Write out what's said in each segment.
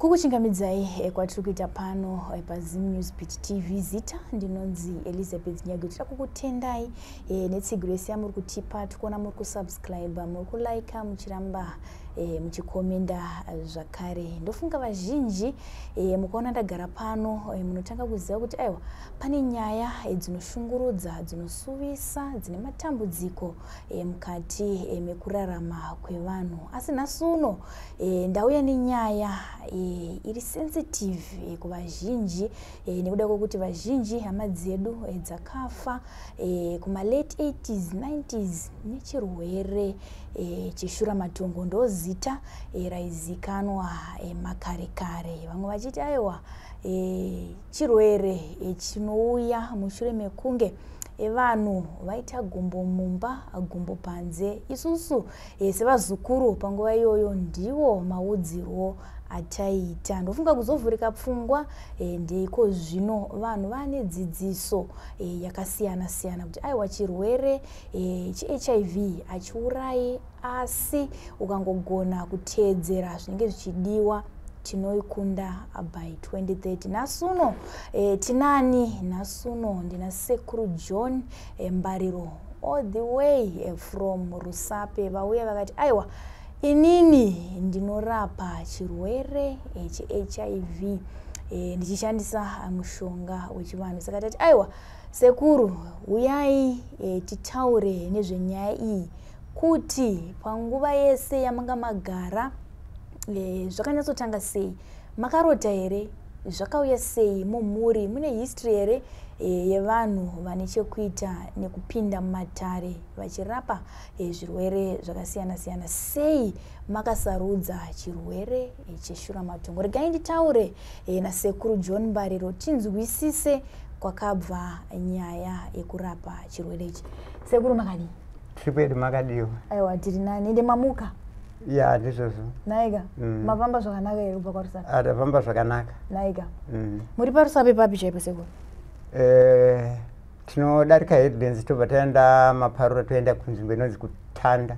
Kukuchingamidzai kwatiri kuita pano paZim News Beat TV zita ndinonzi Elizabeth Nyago. Tiri kukutendai netsigiro yese yamuri kutipa, tikuona muri kusubscribe, muri kulike, muchiramba muchikomenda zvakare. Ndofunga vazhinji mukaona ndagara pano munotanga kuziva kuti aiwa pane nyaya dzinoshungurudza, dzinosuvisa, dzine matambudziko mukati mekurarama kwevanhu. Asi nhasi uno ndauya nenyaya iri sensitive kuvazhinji nekuda kwokuti vazhinji hama dzedu dzakafa kuma late 80s 90s nechirwere cheshura matongo. Ndozita raizikanwa makare kare, vamwe vachiti aiwa chirwere chinouya mushure mekunge vanhu vaita gumbo mumba gumbo panze. Isusu sevazukuru panguva iyoyo ndiwo maudzirwo ataita. Ndofunga kuzovhurika pfungwa ndiko zvino vanhu vane dzidziso yakasiyana siyana kuti aiwa chirwere cheHIV achiurayi, asi ukangogona kuteedzera zvinenge zvichidiwa tinoikunda by 2030. Nasuno tinani, nasuno ndina Sekuru John Mbariro all the way from Rusape. Vauya vakati aiwa inini ndinorapa chirwere cheHIV ndichishandisa mushonga wechivanhu. Saka tati aiwa Sekuru, uyai titaure nezvenyaya iyi kuti panguva yese yamanga magara zvakanyatsotanga sei, makarota here, zvakauya sei mumhuri, mune history here yevanhu vane chekuita nekupinda mumatare vachirapa zvirwere zvakasiyana siyana. Sei makasarudza chirwere cheshura matongo? Regai nditaure naSekuru John Mbariro tinzwisise kwakabva nyaya yekurapa chirwere ichi. Sekuru makadii? Tiri makadiwa. Aiwa tiri nani, ende mamuka? Ya ndizvozvo. Naika mafamba zvakanaka here kubva kwaRusape? Adafamba zvakanaka. Naika muri paRusape papi chaipo Sekuru? Tinodarika Headlands tobva taenda Maparura toenda kunzvimbo inonzi Kutanda.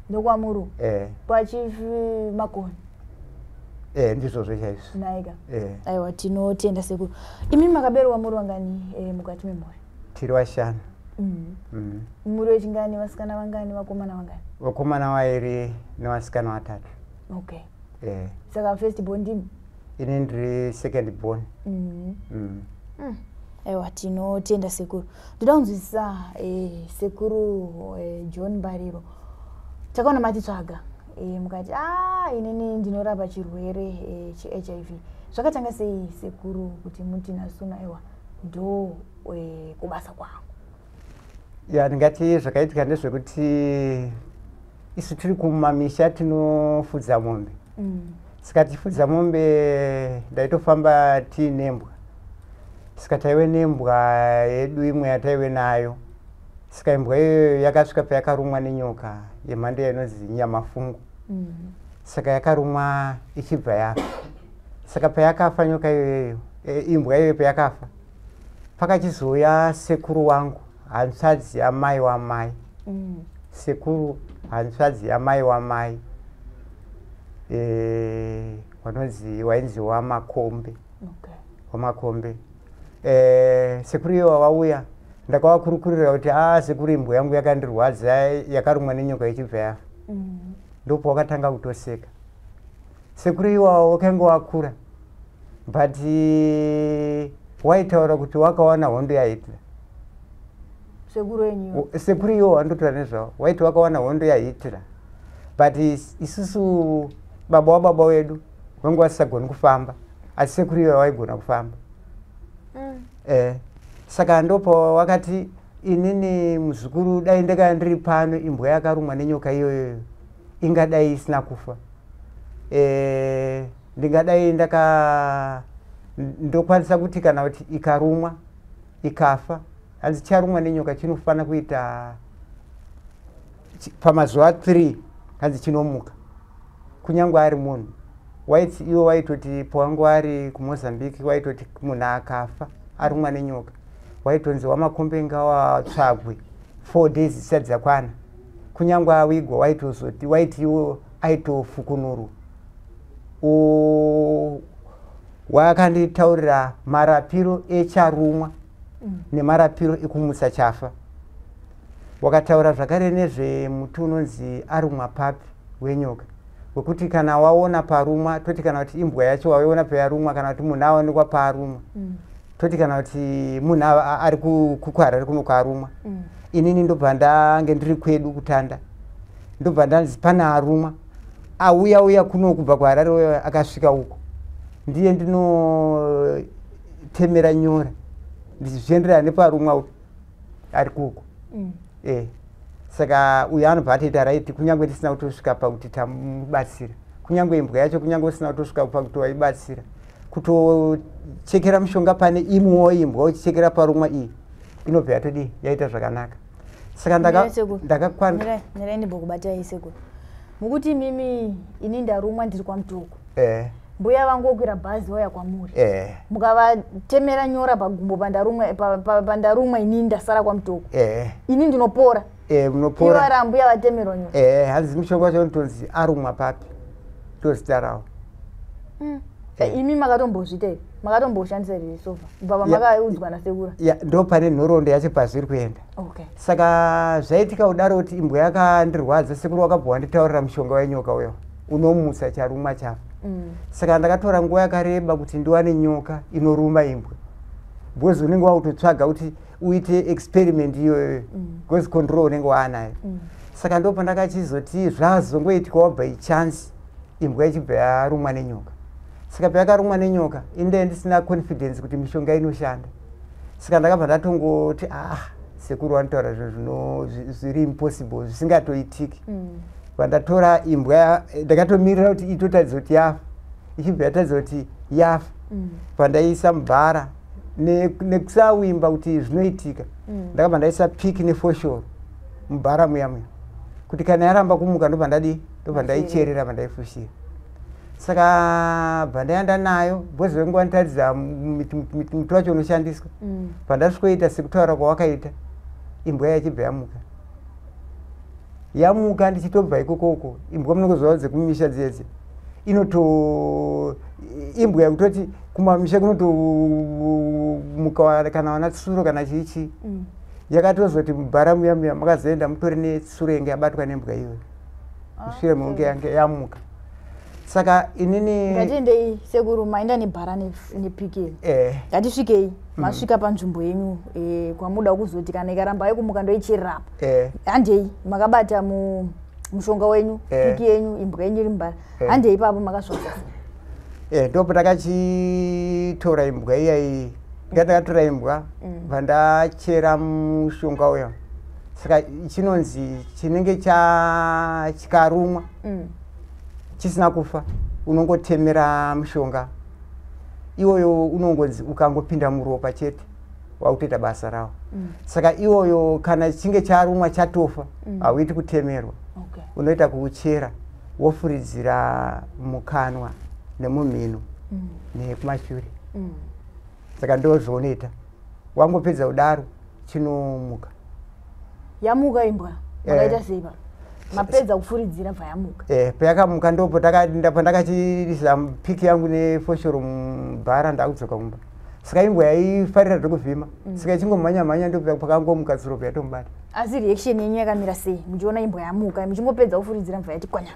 Ndokwamuru? Pachief Makoni? Ndizvozvo chaizvo. Naika aiwa tinotenda Sekuru. Imi makaberwa muri wangani mukati memhuri? Tiri vashanu. Muri wechingani, vasikana vangani, vakomana vangani? Vakomana vairi nevasikana vatatu. Okay. Saka first born ndimi? Ini ndiri second born. Aiwa tinotenda Sekuru. Ndoda kunzwisisa Sekuru John Mbariro, takaona matitsvaga mukati inini ndinorapa chirwere cheHIV. Zvakatanga sei Sekuru kuti muti nasuna aiwa ndo kubasa kwangu? Ya ndingati zvakaitika ndezvekuti isu tiri kumamisha tinofudza mombe. Saka tifudza mombe ndaitofamba tiinembwa. Saka taive nembwa yedu imwe yataive nayo. Saka imbwa iyoyo yakasvika payakarumwa nenyoka yemhando inonzi nyamafungu. Saka yakarumwa ichibva yafa. Saka payakafa nyoka iyoyo, imbwa iyoyo payakafa, pakachizouya sekuru wangu, hanzvadzi yamai wamai. Sekuru hanzvadzi yamai wamai, wainzi Wamakombe. Wamakombe. Sekuru iyoyo vauya, ndakavakurukurira kuti sekuru imbwa yangu yakandirwadza, yakarumwa nenyoka ichibva yafa. Ndipo wakatanga kutoseka. Sekuru iwawo wakanga wakura, but waitaura kuti wakawana hondo yaHitler. Sekuru iwo wandotora nezvavo, waiti wakawana hondo yaHitler, but isusu baba wababa wedu vanga vasisagoni kufamba, asi sekuru iwo waigona kufamba. Saka ndopa wakati inini muzukuru dai ndakanga ndiri pano, imbwa yakarumwa nenyoka iyoyo ingadai isina kufa. Ndingadai ndokwanisa kuti kana kuti ikarumwa ikafa, hanzi charumwa nenyoka chinofana kuita pamazuva 3 hanzi chinomuka kunyangwe ari munhu. Waiti iwo waitoti pawanga wari kuMozambique waitoti munhu akafa arumwa nenyoka waitonzi Wamakombe ngawatsvagwe 4 days zisati dzakwana. Kunyangwe awigwa waitozoti waiti iwo aitofukunurwa. wakanditaurira marapiro echarumwa nemarapiro ekumusa chafa. Wakataura zvakare nezvemuti unonzi arumwa papi wenyoka, wekuti kana waona parumwa toti kana kuti imbwa yacho waiona payarumwa, kana kuti munhu aonekwa paarumwa toti kana kuti munhu ari kukwara ari kuno kwarumwa. Inini ndobva ndange ndiri kwedu kutanda, ndobva ndanzi pane arumwa auya kuno kubva kwaRarare akasvika uko, ndiye ndinotemera nyora ndichienderana neparumwa ari kuko. Saka uyo anobva atoita raiti kunyange tisina kutosvika pakuti tamubatsira, kunyange imbwa yacho kunyange usina kutosvika pakuti waibatsira, kutochekera mushonga pane imwewo imbwa uchichekera parumwa iyi inobva yatodi yaita zvakanaka. Saka ndakakwana ndimbokubatai sekuru mukuti mimi ini ndarumwa ndiri kwaMutoko, mbuya vangu okwira bhazi vauya kwamuri, mukavatemera nyora pagumbo pandarumwa ini ndasara kwaMutoko, ini ndinopora. Munopora ivo rambuya vatemerwa nyora. Hanzi mushonga wacho unotonzi arumwa papi, ndozita rawo. Imi makatombozvita here, makatomboshandisa here sofa baba makaudzwa nasekura? Ndo pane nhoroondo yacho pazviri kuenda. Saka zvaitika kudaro kuti imbwa yakandirwadza, sekuru wakabva wanditaurira mushonga wenyoka uyo unomusa charumwa chafa. Saka ndakatora nguva yakareba kuti ndiwane nyoka inoruma imbwa, because unenge wakutotsvaga kuti uite experiment iyoyo, because control unenge waanayo. Saka ndo pandakachizoti zvazongoitika by chance imbwa ichibva yarumwa nenyoka. Saka payakarumwa nenyoka inde ndisina confidence kuti mishonga inoshanda. Saka ndakabva ndatongoti sekuru wanotaura zvinhu zviri impossible, zvisingatoitiki. Pandatora imbwa ndakatomirira kuti itotaridza kuti yafa, ichibva yataridza kuti yafa, pandaiisa mubhara nekusawimba kuti zvinoitika, ndakabva ndaisa piki nefoshoro mubhara muya kuti kana yaramba kumuka ndobva ndaicherera pandaifushira. Saka bva ndaenda nayo bhozi wenguva nditaridza muti wacho unoshandiswa, pandasvikoita sekutaura kwawakaita imbwa yachibva yamuka ndichitobva ikokoko. Imbwa munongoziva dzekumisha dzese imbwa yakutoti kumamisha kunotomuka kana wana tsuro kana chichi, yakatozoti mubhara muya makazoenda mutori netsuro yange yabatwa nembwa iyoyo mushure mekunge yange yamuka. Saka inini ngatiendei sekuru maenda nebhara nepiki ngatisvikei masvika panzvimbo yenyu kwamuda kuzoti kana ikaramba ikumuka ndoicherera apa, handei makabata mushonga wenyu, piki yenyu, imbwa yenyu iri mubhara, handei ipapo makasvika. Ndopo takachitora imbwa iyayi, ndakatora imbwa vandachera mushonga uyo. Saka chinonzi chinenge chikarumwa chisina kufa unongotemera mushonga iwoyo, unongonzi ukangopinda muropa chete wakutoita basa rawo. Saka iwoyo kana chinge charumwa chatofa hauiti kutemerwa, unoita kuuchera wofuridzira mukanwa nemumhino nekumashure. Saka ndozvounoita, wangopedza kudaro chinomuka. Yamuka imbwa makaita sei pa mapedza kufuridzira bva yamuka? Payakamuka ndopo pandakachirisa piki yangu nefoshoro mubhara ndakudzoka kumba. Saka imbwa yaifarira zvekuvhima, saka ichingomhanya ndipo pakangomuka tsuro yatomubata. Asi reaction yenyu yakamira sei muchiona imbwa yamuka muchingopedza kufuridzira bva yati kwanya?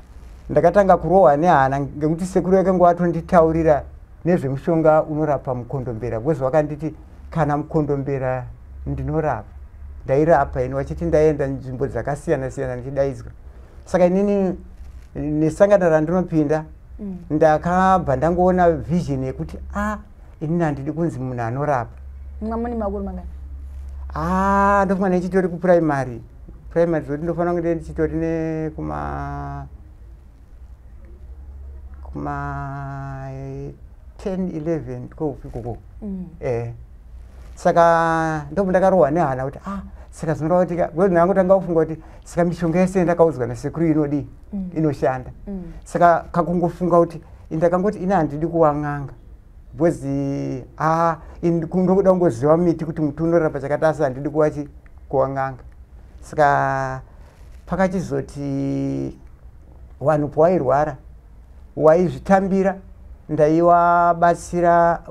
Ndakatanga kurohwa nehana ngekuti sekuru yakanga watonditaurira nezvemushonga unorapa mukondombera, bwezi wakanditi kana mukondombera ndinorapa. Ndairapa ini wachiti ndaenda nzvimbo dzakasiyana siyana ndichidaidzwa. Saka inini nesangano randinopinda ndakabva ndangoona vision yekuti inini handidi kunzi munhu anorapa. Mwamuni makuru mangani? Ndofana ndichitori kuprimary zoti ndofana kunge ndichitori nekuma 10 11 koupi koko. Saka ndopo ndakarohwa nehana kuti saka zvinoreva kuti bwezi ndangotanga kufunga kuti saka mishonga yese ndakaudzwa nasekuru inodi inoshanda. Saka kakungofunga kuti ndakangoti ina handidi kuwan'anga, bwezi ndokuda kungoziva miti kuti muti unorapa chakati asi handidi kuwan'anga. Saka pakachizoti vanhu pawairwara waizvitambira ndaiwabatsira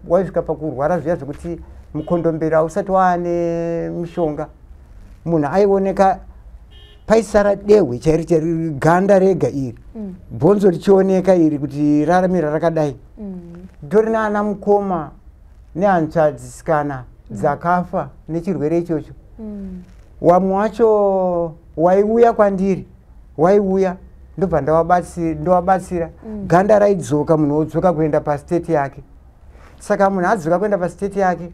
waisvika pakurwara zviya zvekuti mukondombera usati waane mishonga munhu aioneka paisara dehwe chairi ganda rega iri bhonzo richioneka iri kuti raramira rakadai nditori naana mukoma nehanzva dzisikana dzakafa nechirwere ichocho wamwe wacho waiuya kwandiri waiuya ndobva ndowabatsira ganda raidzoka munhu wodzoka kuenda pastate yake saka munhu adzoka kuenda pastate yake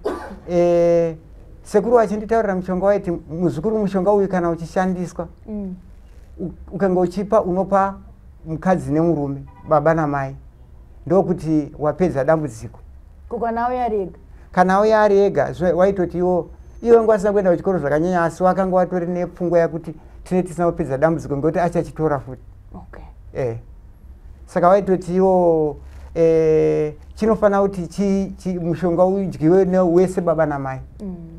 sekuru wachinditaurira mushonga waiti muzukuru mushonga uyu kana uchishandiswa ukanga uchipa unopa mukadzi nemurume baba namai ndokuti wapedza dambudziko kana auya ari ega waitoti iwe ngwasina kuenda kuchikoro zvakanyanya asi wakanga watori nepfungwa yakuti tine tisina kupedza dambudziko ngekuti achachitora futi saka waitoti iwo chinofanira kuti mushonga udyiwe newese baba namai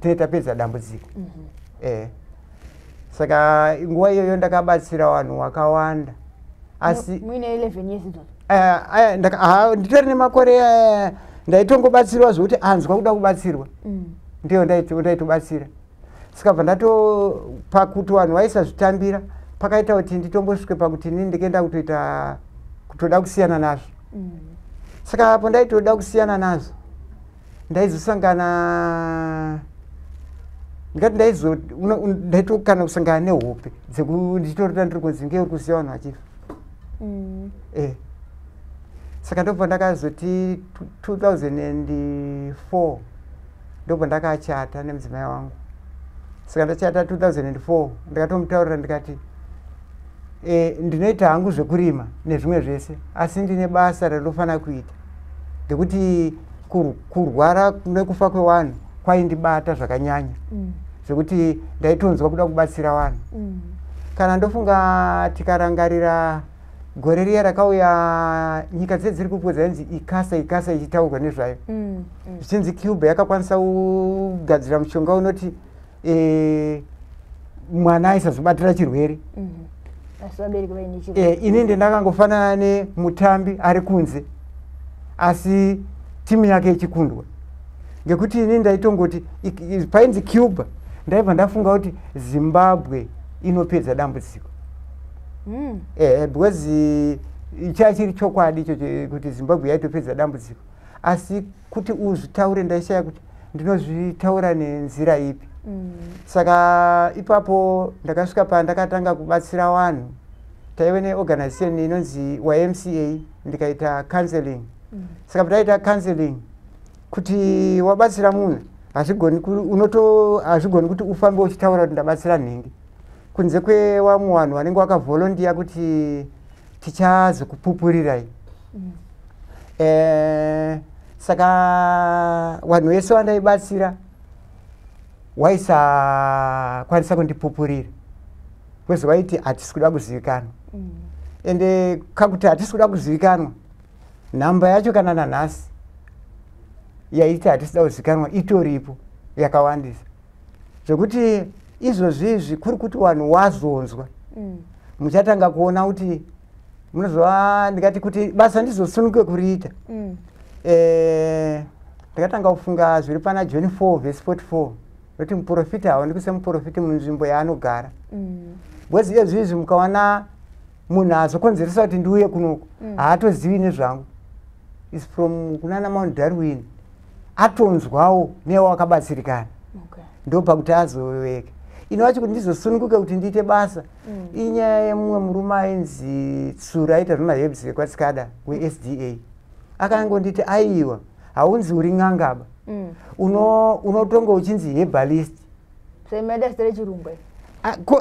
tine tapedza dambudziko saka nguva iyoyo ndakabatsira vanhu vakawanda asi nditori nemakore ndaitongobatsirwa zvokuti anzwa kuda kubatsirwa ndiyo ndaitobatsira saka bva pakuti vanhu vaisazvitambira pakaita kuti nditombosvike pakuti ini ndikaenda kutoda kusiyana nazvo saka apo ndaitoda kusiyana nazvo ndaizosangana ndikati ndaitokana kusangana nehope nditorita ndiri kunzi ngeuri kusiya vanhu vachifa saka ndobva ndakazoti 2004 ndobva ndakachata nemudzimai wangu saka ndachata 2004 ndikatomutaurira ndikati ndinoita hangu zvekurima nezvimwe zvese asi ndine basa randinofanira kuita ngekuti kurwara nekufa kwevanhu kwaindibata zvakanyanya zvekuti ndaitonzwa kuda kubatsira vanhu kana ndofunga tikarangarira gore riya rakauya nyika dzedziri kupedza inzi ikasa ichitaurwa nezvayo zvichinzi Cuba yakakwanisa kugadzira mushonga unoti mwana aisazobatira chirwere ini ndendakangofanana nemutambi ari kunze asi timu yake ichikundwa ngekuti ini ndaitongoti painzi Cuba ndaibva ndafunga kuti Zimbabwe inopedza dambudziko because chachiri chokwadi icho kuti Zimbabwe yaitopedza dambudziko asi kuti uzvitaure ndaishaya kuti ndinozvitaura nenzira ipi saka ipapo ndakasvika pandakatanga kubatsira vanhu taive neorganization inonzi YMCA ndikaita counseling saka pataita counseling kuti wabatsira munhu hazvigoni kuti ufambe uchitaura kuti ndabatsira nhingi kunze kwevamwe vanhu vanenge vakavolontiya kuti tichazokupupurirai saka vanhu vese vandaibatsira waisakwanisa kundipupurira kwezi vaiti hatisi kuda kuzivikanwa ende kakuti hatisi kuda kuzivikanwa nhamba yacho kana nanhasi yaiti hatisida kuzivikanwa itoripo yakawandisa zvekuti izvozvizvi kuri kuti vanhu wazonzwa muchatanga kuona kuti munozova ndikati kuti basa ndizosununguke kuriita ndakatanga kufunga zviri pana John 4:44 kuti muprofita haondi kuse muprofiti munzvimbo yaanogara bwezi izvizvi mukawana munhu azokonzeresa kuti ndiuye kunoku haatozivi nezvangu is from kunana Mount Darwin atonzwawo newo akabatsirikana ndopakuti azoveka ino vacho kuti ndizosununguke kuti ndiite basa inyaya yemumwe murume ainzi Tsura aita zvemaherbs ekwatsikada weSDA akangonditi aiwa haunzi uri ng'angaba unotonga uchinzi herbalist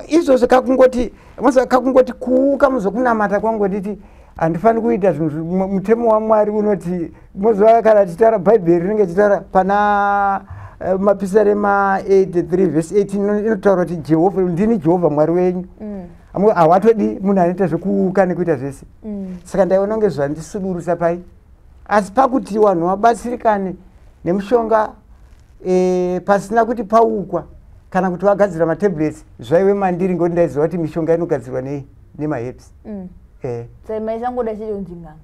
izvozvo kakungoti kuuka muzokunamata kwangu nditi handifani kuita zvinhu mutemo waMwari unoti mozova kana tichitaura bhaibheri rinenge chitaura pana mapisarema 83:18 inotaura kuti Jehovha ndini Jehovha Mwari wenyu hawatodi munhu anoita zvekuuka nekuita zvese saka ndaiona kunge zvandisudurusa pai asi pakuti vanhu vabatsirikane nemushonga pasina kuti paukwa kana kuti vagadzira matablets zvaive mandiri ngekuti ndaiziva kuti mishonga inogadzirwa nemaherbs sai mai sango da shi njinganga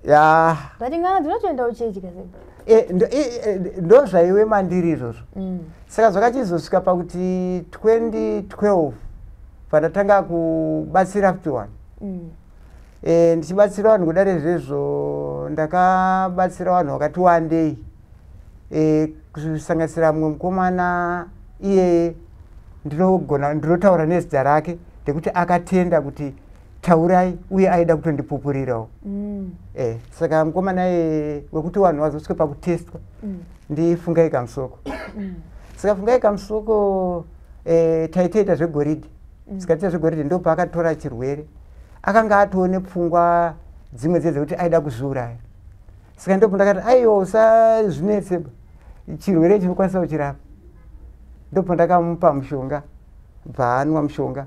ya bati ngana dzinotoenda uchechi kase ndo zvaiwe mandiri izvozvo saka zvakachizosvika pakuti 2012 pandatanga kubatsira futi vanhu ndichibatsira vanhu kudare izvezvo ndakabatsira vanhu vakati wandei kusanganisira mumwe mukomana iye ndinotaura nezita rake ndekuti akatenda kuti taurai uye aida kutondipupurirawo saka mukomana wekuti vanhu vazosvika pakutestwa ndifungai kamusoko saka fungai kamusoko taitoita zvegoridhe saka taita zvegoridhe ndo paakatora chirwere akanga atoone pfungwa dzimwe dzekuti aida kuzviuraya saka ndipo ndakati aiwa usazvinetseba chirwere chinokwanisa kuchirapa ndipo ndakamupa mushonga bvaanwa mushonga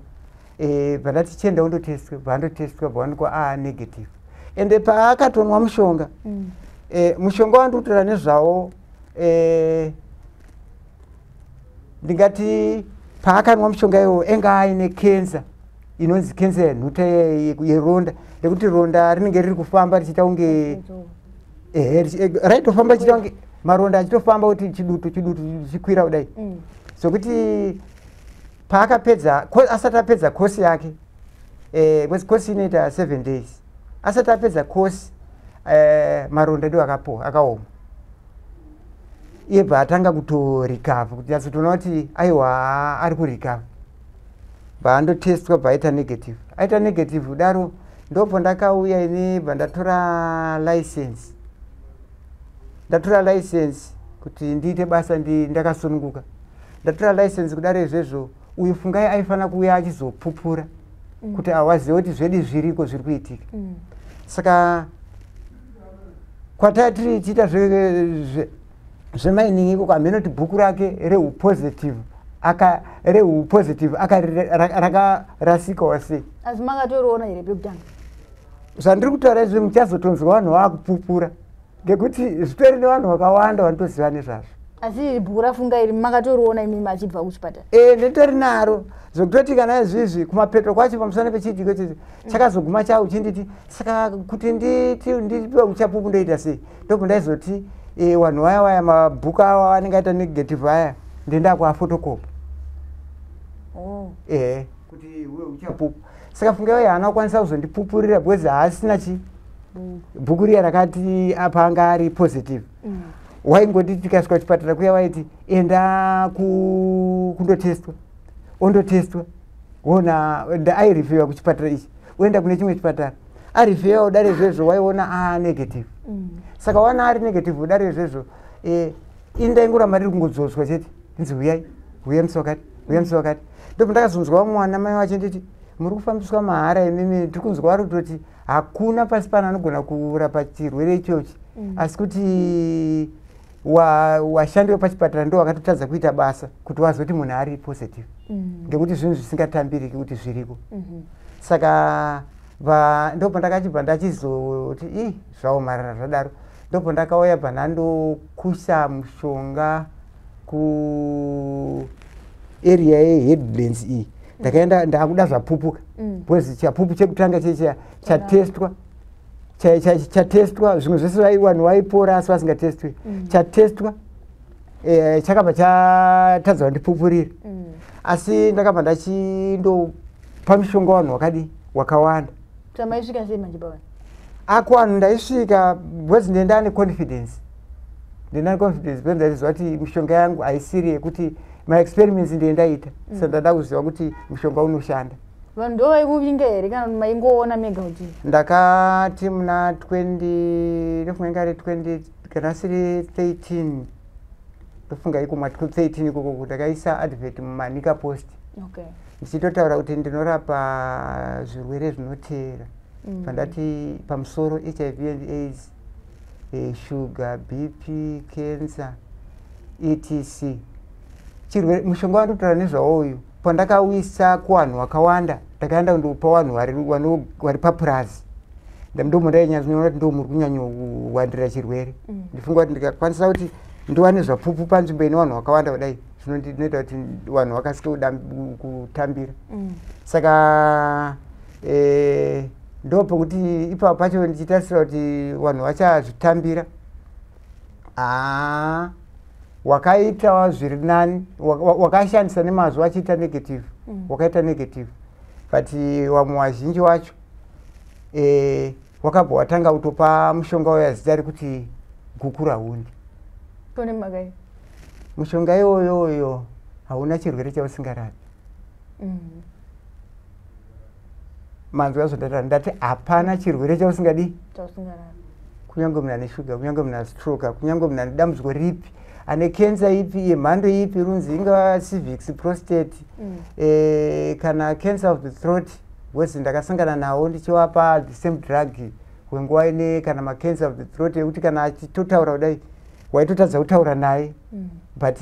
vandati chienda undotestwa bvaandotestwa bvaonekwa negative ende paakatonwa mushonga mushonga wandiutora nezvawo ndingati paakanwa mushonga iwo enga aine kenza inonzi kenza yenhuta yeronda nekuti ronda rinenge riri kufamba richiita kunge raitofamba richiita kunge maronda achitofamba kuti chidutu chichikwira kudai sokuti paakapedza asati apedza kosi yake kosi inoita 7 days asati apedza kosi maronda ndio akaoma iye bva atanga kutorikavha kuti azotoona kuti aiwa ari kurikavha bva andotestwa bva aita negative kudaro ndopo ndakauya ini bva ndatora license kuti ndiite basa ndakasununguka ndatora license kudaro izvezvo uyu fungai aifana kuuya achizopupura kuti awazive kuti zvedu zviriko zviri kuitika saka kwatatiri tiita zvemainingi iko kamheno kuti bhuku rake rehupositive rakarasikawo sei asi makatoriona here pekutanga zvandiri kutaura izvi muchazotonzwa vanhu vaakupupura ngekuti zvitori nevanhu vakawanda vanotoziva nezvazvo asi bhuku rafunga iri makatoriona imi machibva kuchipatara nditori naro zvokutoti kana izvizvi kumapeto kwacho pamusana pechiitiko ichochi chakazoguma chau chinditi saka kuti ndipiwe uchapupu ndoita sei ndobva ndaizoti vanhu vaya mabhuku ava anenge aita negative aya ndenda kuafotokopa kuti uwe uchapupu saka fungai haana kukwanisa kuzondipupurira because haasina bhuku riya rakati apanga ari positive waingoti tikasvika kuchipatara kuya waiti enda kundotestwa ondotestwa ona airifewa kuchipatara ichi oenda kune chimwe chipatara arifewa udare izvezvo waiona negative saka wana ari negative udare izvezvo indaingoramba riri kungodzoswa chete inzi uyai musi wakati ndipo ndakazonzwa mwana mai wacho nditi muri kufambiswa mahara imimi tiri kunzwa vari kutoti hakuna pasi pano anogona kurapa chirwere ichochi asi kuti washandi wepachipatara ndo wakatotadza kuita basa kuti wazoti munhu ari positive ngekuti zvinhu zvisingatambiriki kuti zviriko saka ndopo ndakachibva ndachizoti zvaomarara zvadaro ndopo ndakauya bva ndandokusha mushonga kuarea yeheadlands iyi ndakaenda ndakuda zvapupuka because chapupu chekutanga chatestwa zvimwe zvese vanhu vaipora asi vasingatestwi chatestwa chakabva chatadza kundipupurira asi ndakabva ndachindopa mushonga vanhu wakawanda maisvika sei manje pavanhu akuvanhu ndaisvika because ndendane confidence because ndaiziva kuti mishonga yangu haisiri yekuti maexperiments ndendaita saka ndada kuziva kuti mushonga unoshanda vanhu ndo vaikuvinga here kana maingoona mega kuti ndakati muna 20 ndofunga ingari 20 kana siri 13 ndofunga iko mwa 13 ikoko ndakaisa advert mumanika post ndichitotaura kuti ndinorapa zvirwere zvinoteera pandati pamusoro HIV and AIDS sugar bp cancer etc chirwere mushonga wandotaura nezvawo uyu pandakauisa kuvanhu vakawanda ndakaenda kundopa vanhu vari papurazi ndomo ndainyanyonyora kuti ndo muri kunyanyowandira chirwere ndifunga kuti ndikakwanisa kuti ndiwane zvapupu panzvimbo ine vanhu vakawanda kudai zvinoita kuti vanhu vakasike kutambira saka ndopo kuti ipapo pacho ndichitasira kuti vanhu vachazvitambira wakaita zviri nani wakashandisa nemazvo achiita negative wakaita negative but vamwe vazhinji wacho wakabva watanga kutopa mushonga uya zita rekuti guku rahundi. Tone magai mushonga iyoyo hauna chirwere chausingarapi. Manzwa azodata ndati hapana chirwere chausingadi kunyange munhu ane shuga kunyange munhu ane stroke kunyange munhu ane dambudziko ripi ane kensa ipi yemhando ipi runzi ingava cervix prostate kana cancer of the throat wese ndakasangana nawo ndichivapa the same drug wenguva ine kana macancer of the throat ekuti kana achitotaura kudai waitotadza kutaura naye but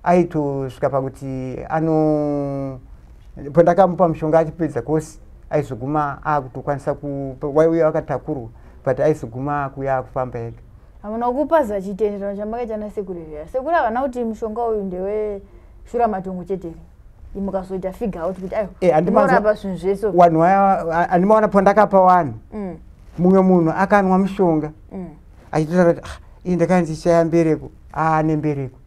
aitosvika pakuti pandakamupa mushonga achipedza kosi aizoguma akutokwanisa waiuya wakatakurwa but aizoguma kuya akufamba ega. Hamuna kupaza chitenderano chamakaita nasekuru here. Sekuru havana kuti mushonga uyu ndewe shura matongo chete mukazoita figure out kuti ayo ndinorapa zvinhu zvese. Vanhu vaya andimaona pandakapa vanhu mumwe munhu akanwa mushonga achitotaura kuti ini ndakandichaya mbereko nembereko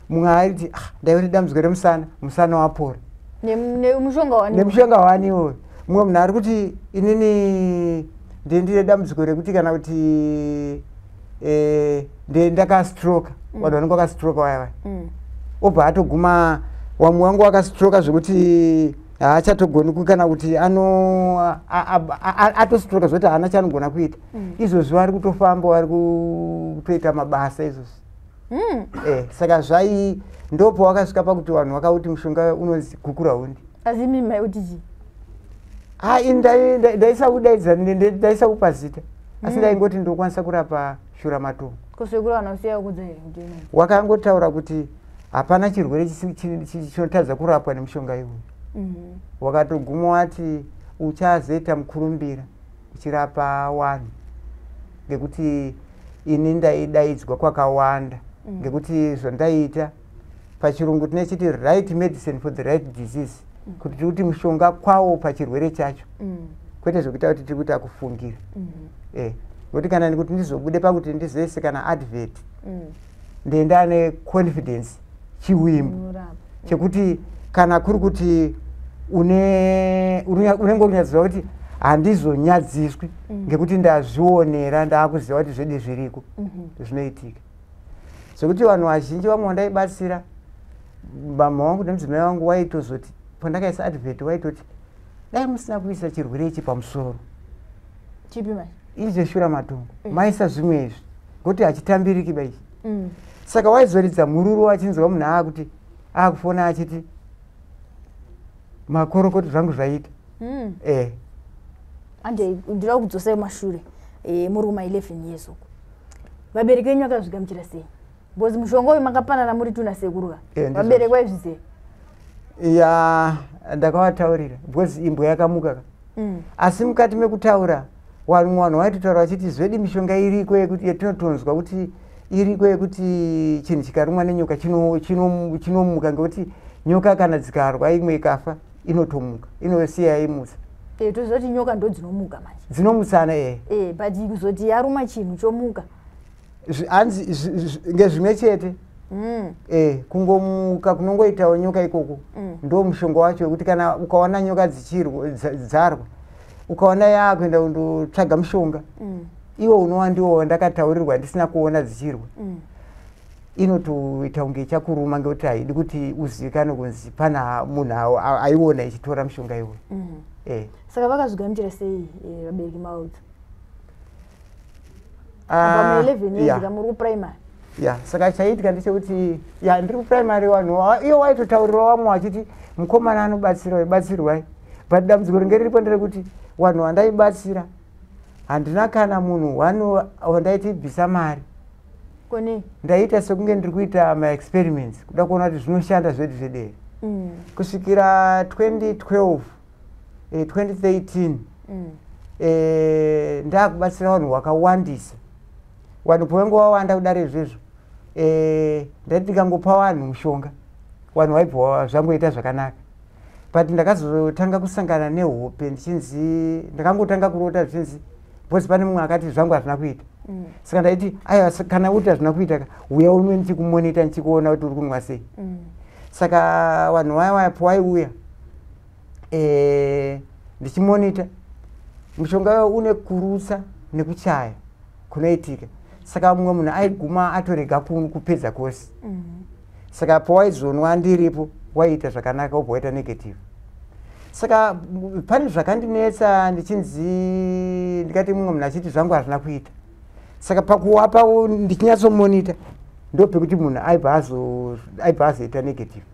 mumwe aiti ndaione dambudziko remusana musana wapora nemushonga wani iwoyo. Mumwe munhu ari kuti inini ndendine dambudziko rekuti kana kuti ndakastroka vanhu vanenge vakastroka vaya obva atoguma wamwe wangu wakastroka zvekuti haachatogoni kana kuti atostroka zvekuti haana chaanogona kuita izvozvi vari kutofamba vari kutoita mabasa izvozvi. Saka zvai ndopo wakasvika pakuti vanhu vakauti mushonga unonzi guku rahundi. Asi mimi mautiji ndaisakudaidzira ndaisakupa zita asi ndaingoti ndokwanisa kurapa shura matongo. Wakangotaura kuti hapana chirwere chinotadza kurapwa nemushonga iwoyo. Wakatoguma wati uchazoita mukurumbira uchirapa vanhu ngekuti ini ndaidaidzwa kwakawanda ngekuti zvandaita pachirungu tinechiti right medicine for the right disease kuti tirikuti mushonga kwawo pachirwere chacho kwete zvokuita kuti tirikuti akufungira. Ngokuti kana ndikuti ndizobude pakuti ndizoise kana advert ndendane confidence chiwimbo chekuti kana kuri kuti unenge unyadziva kuti handizonyadziswi ngekuti ndazvionera ndaakuziva kuti zvedi zviriko zvinoitika. Zvekuti vanhu vazhinji vamwe vandaibatsira mama wangu nemudzimai wangu waitozoti pandakaisa advert waitoti dai musina kuisa chirwere ichi pamusoro izve shura matongo maisa zvimwe izvi ngokuti hachitambiriki baichi. Saka waizoridza mururu wachinzwa munhu akuti akufona achiti makorokoti zvangu zvaita. Ndinoda kudzosai mashure muri kuma 11 years uko vabereki venyu vakazvigamuchira sei? Because mushonga uyu makapanana muri tuna sekuruka vabereki vaizviziva? Ndakavataurira because imbwa yakamuka asi mukati mekutaura vanhu vaitotaura vachiti zvedi mishonga iriko yekuti yatinotonzwa kuti iriko yekuti chinhu chikarumwa nenyoka chinomuka ngekuti nyoka kana dzikarwa imwe ikafa inotomuka inosiya imusa. Tozoti nyoka ndo dzinomuka manje dzinomusana but kuzoti yaruma chinhu chomuka hanzi ngezvimwe chete kungomuka kunongoitawo nyoka ikoko ndo mushonga wacho wekuti kana ukaona nyoka dzarwa ukaona yakuenda kundotsvaga mushonga iwo unova ndiwo wandakataurirwa ndisina kuona dzichirwa inotoita kunge ichakuruma ngekuti haidi kuti uzivikane kunzi pana munhu aiona ichitora mushonga iwoyo. Saka vakazvigamuchira sei vabereki maudza? Apa 11 years muri kuprimary? Saka chaitika ndechekuti ndiri kuprimary vanhu iyo waitotaurira vamwe vachiti mukomana anobatsirwai but dambudziko ringe riripo nderekuti vanhu vandaibatsira handina kana munhu wandaiti bvisa mari. Ndaita sekunge ndiri kuita maexperiments kuda kuona kuti zvinoshanda zvedu zvedera kusvikira 2012 2013 ndakubatsira vanhu vakawandisa. Vanhu povange wawanda kudare izvezvo ndati ndikangopa vanhu mushonga vanhu vaibva zvangoita zvakanaka but ndakazotanga kusangana nehope ndichinzi ndakangotanga kurota zvichinzi because pane mumwe akati zvangu hazvina kuita saka ndaiti aiwa kana uti hazvina kuita uya ume ndichikumonita ndichikuona kuti uri kunwa sei saka vanhu vaya pawaiuya ndichimonita mushonga une kurutsa nekuchaya kunoitika saka mumwe munhu aiguma atorega kupedza kwose saka pawaizonwa ndiripo waiita zvakanaka obva waita negative saka pane zvakandinetsa ndichinzi ndikati mumwe munhu achiti zvangu hazvina kuita saka pakuwapa ndichinyatsomonita ndopekuti munhu aibva azoita negative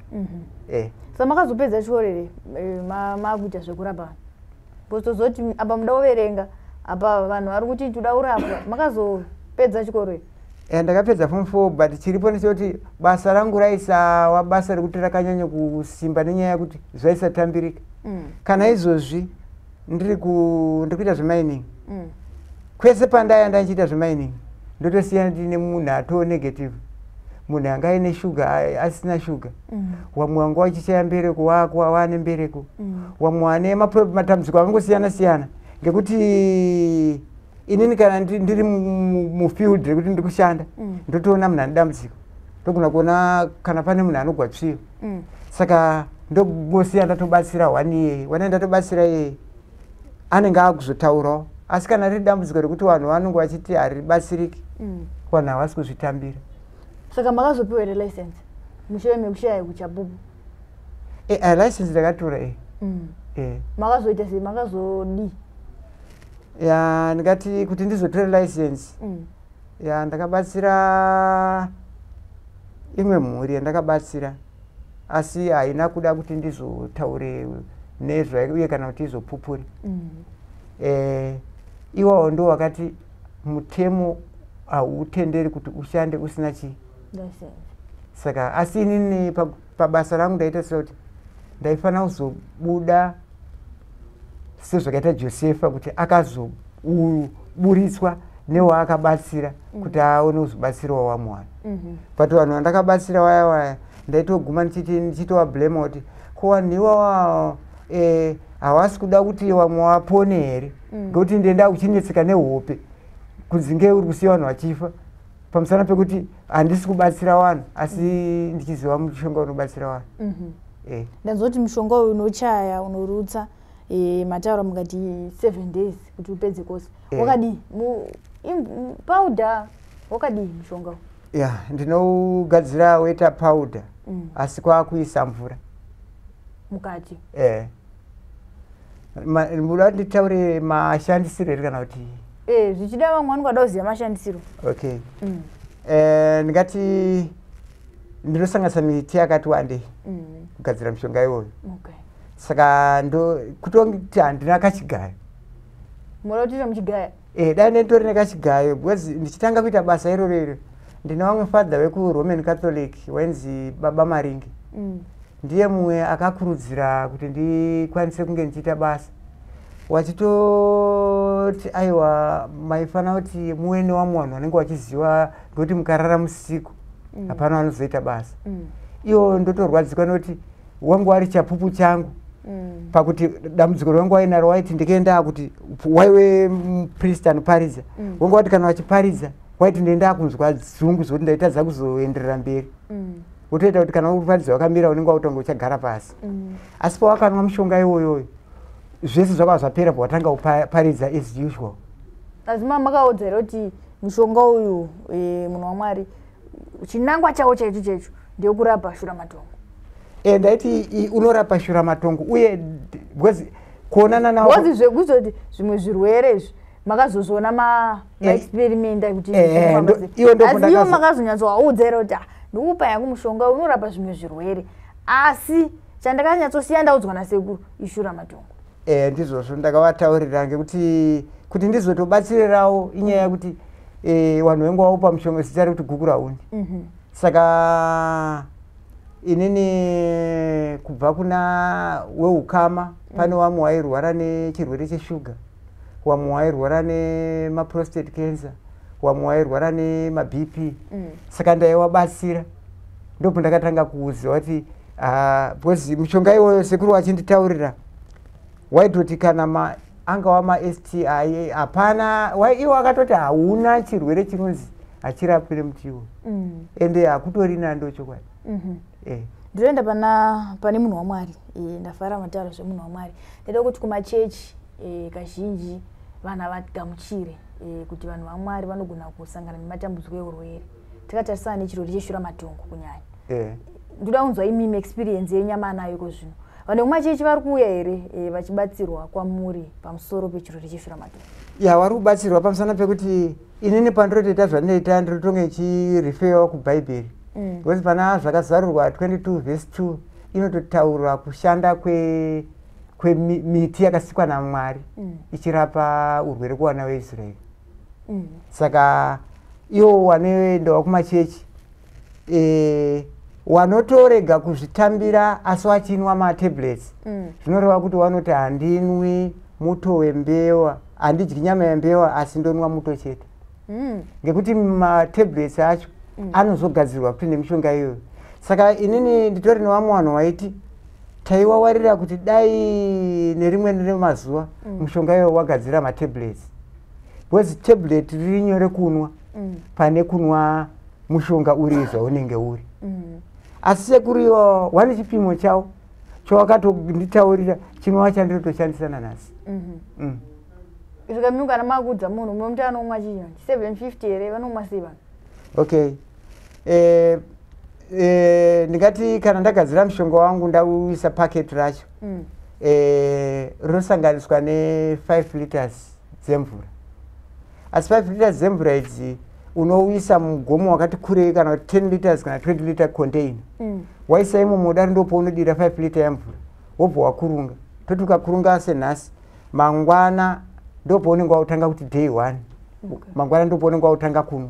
saka makazopedza chiorere makuita zvekurapa pozoti apa muda kuverenga apa vanhu vari kuti toda kurapwa makazopedza chikorore ndakapedza form 4 but chiripo ndechoti basa rangu raisawa basa rekuti rakanyanya kusimba nenyaya yekuti zvaisatambirika kana izvozvi ndiri kuita zvemining kwese pandaya ndandichiita zvemining ndotosiyana ndine munhu atoo negative munhu anga aine shuga asina shuga wamwe wanga wachichaya mbereko wako wane mbereko wamwe wane matambudziko akangosiyana siyana ngekuti inini kana ndiri mufield rekuti ndiri kushanda ndotoona munhu ane dambudziko ndogona kuona kana pane munhu anogwa tsviyo saka ndogosiya ndatobatsira wane ndatobatsira iye anenge akuzotaurawo asi kana riri dambudziko rekuti vanhu vanonge vachiti haribatsiriki vanhu havasi kuzvitambira saka makazopiwa here license mushure mekushaya kuchapupu license ndakatora makazoita sei makazodii ya ndikati kuti ndizotore license ya ndakabatsira imwe mhuri yandakabatsira asi haina kuda kuti ndizotaure nezvo uye kana kuti izopupuri iwawo ndo wakati mutemo hautenderi kuti ushande usina chi saka asi inini pabasa rangu ndaita sekuti ndaifanira kuzobuda sezvakaita Josefa kuti akazoburitswa newaakabatsira kuti aone kuzobatsirawo vamwe vanhu but vanhu vandakabatsira waya ndaitoguma ndichitovablema kuti ko vanhu iwawa havasi kuda kuti vamwe vapone here ngekuti ndenda uchinetseka nehope kudzinge uri kusiya vanhu vachifa pamusana pekuti handisi kubatsira vanhu asi ndichiziva mushonga unobatsira vanhu ndanzoti mushonga uyu unochaya unorutsa mataura mukati 7 days kuti upedze kwose wakadii powder wakadii mushonga ya ndinogadzira weta powder asi kwakuisa mvura mukati muda nditaure mashandisiro here kana kuti zvichida vamwe vanongada kuziva mashandisiro okay ndingati ndinosanganisa miti yakati wandei kugadzira mushonga iwoyo saka kutongiti handina kachigayo moda kutoita muchigaya dai nditori nekachigayo because ndichitanga kuita basa iroro ndina vamwe fadha vekuroman catholic wainzi baba maringi ndiye mumwe akakurudzira kuti ndikwanise kunge ndichiita basa wachitoti aiwa maifana kuti muwe nevamwe vanhu vanenge vachiziva ngekuti mukarara musiku hapana vanozoita basa iwo ndotorwadzikwa nekuti wangu wari chapupu changu pakuti dambudziko rangu wainaro waiti ndikaenda kuti waiwe priest anoparidza wangu wati kana wachiparidza waiti ndenda kunzwa zungu zvokuti ndaitadza kuzoenderera mberi wotoita kuti kana uparidza wakamira unenge wautanga uchagara pasi asi pawakanwa mushonga iwoyoyo zvese zvakava zvapera pawatanga uparidza as usual asi makaudza here kuti mushonga uyu munhu waMwari chinangwa chawo chaicho ndekurapa shuramatongo ndaiti unorapa shuramatongo uye kuonana nawo zvekuzoti zvimwe zvirwere izvi makazozona maexperimenta kuti iwo makazonyatsoaudza here kuti ndikupa yangu mushonga unorapa zvimwe zvirwere asi chandakanyatsoziva ndaudzwa nasekuru ishuramatongo ndizvozvo ndakavataurira ngekuti kuti ndizotobatsirirawo inyaya yekuti vanhu vengu vaupa mushonga zita rekuti guku raundi saka inini kubva kuna weukama pane vamwe vairwara nechirwere cheshuga vamwe vairwara nemaprostate cancer vamwe vairwara nemabp saka ndaivabatsira ndopo ndakatanga kuuziva kuti because mishonga iyoyo sekuru wachinditaurira waitoti kana angava ma-STI hapana, iwo akatoti hauna chirwere chinonzi hachirapire muti iwo ende hakutorina ndo chokwadi. Ndiroenda pane munhu waMwari, ndafara matauro zvemunhu waMwari. Ndinoda kuti kumachechi kazhinji vanhu havagamuchire kuti vanhu vaMwari vanogona kusangana nematambudziko eurwere. Takatarisana nechirwere cheshura matongo kunyanya. Ndoda kunzwa imimi experience yenyama nayo kozvino. Vanhu vekumachechi vari kuuya here vachibatsirwa kwamuri pamusoro pechirwere cheshura matongo? Ya, vari kubatsirwa pamusana pekuti inini pandirotoita zvandinoita ndirotonge chirifewa kubhaibheri. Because pana zvakazarurwa 22 verse 2 inototaura kushanda kwemiti yakasikwa naMwari ichirapa urwere kuvana veIsraeri. Saka iwo wanoendawa kumachechi wanotorega kuzvitambira asi wachinwa matablets zvinoreva kuti wanoti handinwi muto wembewa, handidyi nyama yembewa asi ndonwa muto chete. Ngekuti matablets acho anozogadzirwa kuti nemishonga iyoyo. Saka inini nditori nevamwe vanhu waiti taiwawarira kuti dai nerimwe remazuva mushonga iyoyo wagadzira matablets, because tablet riri nyore kunwa pane kunwa mushonga uri zvaunenge uri. Asi sekuriwo wane chipimo chawo chawakatonditaurira chinova chandirotoshandisana nasi. Izvika kana makudza munhu munomuti anomwa chinyoni 750 here vanomwa sei vanhu? Okay. Ndingati kana ndagadzira mushonga wangu ndauisa packet racho rinosanganiswa ne5 liters dzemvura. Asi 5 liters dzemvura idzi unouisa mugomo wakati kurei kana 10 liters kana 20 liter container. Waisa imomo udari ndopo unodira 5 liter yemvura wobva wakurunga. Toti ukakurunga senhasi mangwana ndopo unenge wautanga kuti day 1. Mangwana ndopo unenge wautanga kunwa.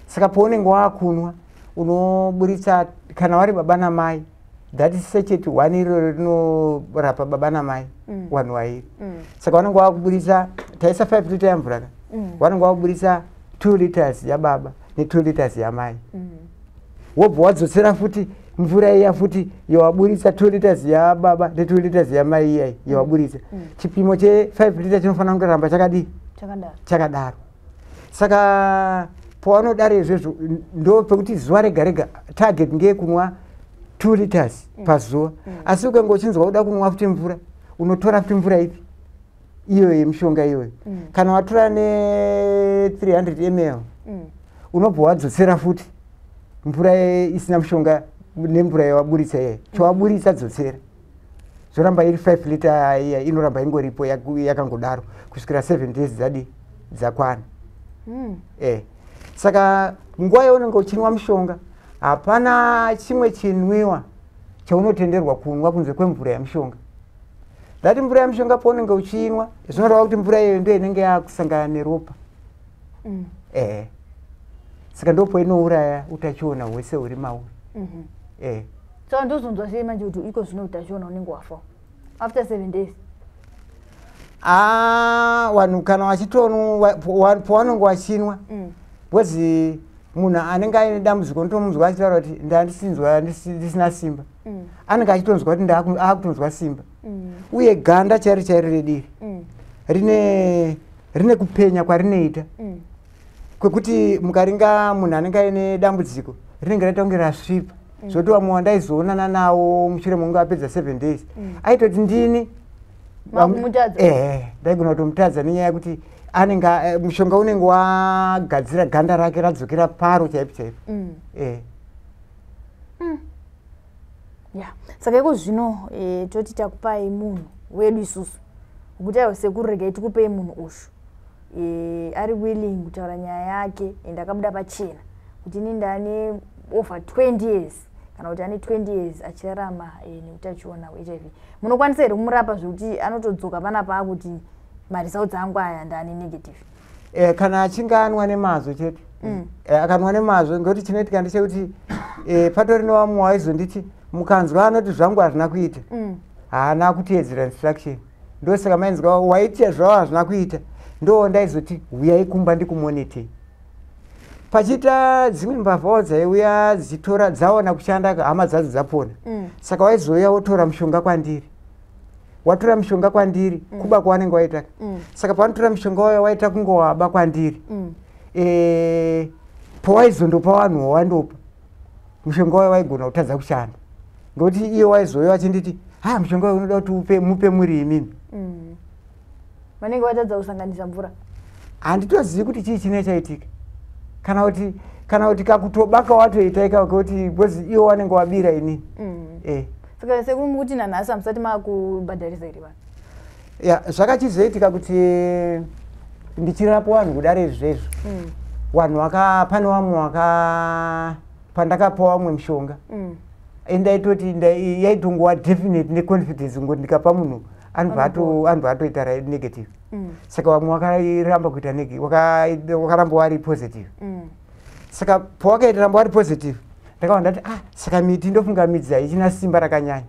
Saka paunenge wakunwa unoburitsa kana wari baba namai, that is sachet 1 iro rinorapa baba namai 1 wairi. Saka wanenge wakuburitsa taisa 5 liter yemvura wanenge wakuburitsa 2 liters yababa ne2 liters yamai. Wobva wadzotsera futi mvura iya futi yawaburitsa 2 liters yababa ne2 liters yamai iyai yawaburitsa. Chipimo che5 liter chinofanira kungoramba chakadaro. Saka pawanodaro izvozvo ndo pekuti zuva rega rega target ngeyekunwa 2 liters pazuva. Asi ukange uchinzwa kuda kunwa futi mvura unotora futi mvura ipi iyo yemishonga iyoyo. Kana watora ne 300 ml unobva wadzotsera futi mvura isina mushonga nemvura yawaburitsa iye chawaburitsa dzotsera zoramba iri 5 liter iya inoramba ingoripo yakangodaro kusvikira 7 days dzakwana. Saka nguva yaunenge uchinwa mushonga hapana chimwe chinwiwa chaunotenderwa kunwa kunze kwemvura yamushonga. Dhati mvura yamushonga paunenge uchinwa zvinoreva kuti mvura iyoyo ndo inenge yakusangana neropa. Saka ndopo inouraya utachiona hwese huri mauri. So ndozonzwa sei manje kuti iko zvino utachiona unenge wafa after 7 days? Vanhu kana vachitonwa pavanenge vachinwa because munhu anenge aine dambudziko ndomunzwa achitaura kuti ndandisinzwa ndisina simba, anenge achitonzwa kuti akutonzwa simba. Uye ganda chairi chairi rediri rine kupenya kwarinoita kwekuti mukaringa munhu anenge aine dambudziko rinenge raita kunge rasvipa zvoti vamwe wandaizoonana nawo mushure monge apedza 7 days aitoti ndini ndaigona kutomutadza nenyaya yekuti anenge mushonga unenge wagadzira ganda rake radzokera paro chaipo chaipo. Saka iko zvino toti takupai munhu wedu isusu kuti aiwa sekurega tikupei munhu ushu ari willing kutaura nyaya yake ende akabuda pachena kuti ini ndane over 20 years kana kuti ane 20 years achirarama neutachiona hweHIV. Munokwanisa here kumurapa zvekuti anotodzoka panapa akuti maresults angu aya ndane negative? Kana achinge anwa nemazvo chete. Akanwa nemazvo ngekuti chinoitika ndechekuti patori nevamwe vaizonditi mukanzwa anoti zvangu hazvina kuita haana kuteedzera instruction. Ndosaka mainzwa waita zvavo hazvina kuita ndo ndaizoti huyai kumba ndikumonitei. pachita dzimwe mbavha dzaiuya dzitora dzaona kushanda hama dzadzo dzapona saka waizouya wotora mushonga kwandiri watora mushonga kwandiri kuba kwawanenge waita saka panotora mushonga wayo waita kungowaba kwandiri pawaizondopa vanhu wawandopa mushonga wayo waigona kutadza kushanda ngekuti iye waizouya wachinditi mushonga wayo unoda kuti mupe muri imimi vanenge vatadza kusanganisa mvura handitozivi kuti chii chine chaitika kana kuti kakutobaka watoitaika kuti bcause iwo wanenge wabira inini saka sekuti nanhasi hamusati makubhadharisa iri vanhu zvakachizoitika kuti ndichirapo vanhu kudare izvezvo vanhu pane vamwe pandakapa vamwe mushonga endaitoti yaitongova definite neconfidence ngoti ndikapa munhu anobva atoita negative saka vamwe vakaramba kuita wakaramba wari positive saka pawakaita ramba wari positive ndakava ndati saka miti ndofunga midzi haichina simba rakanyanya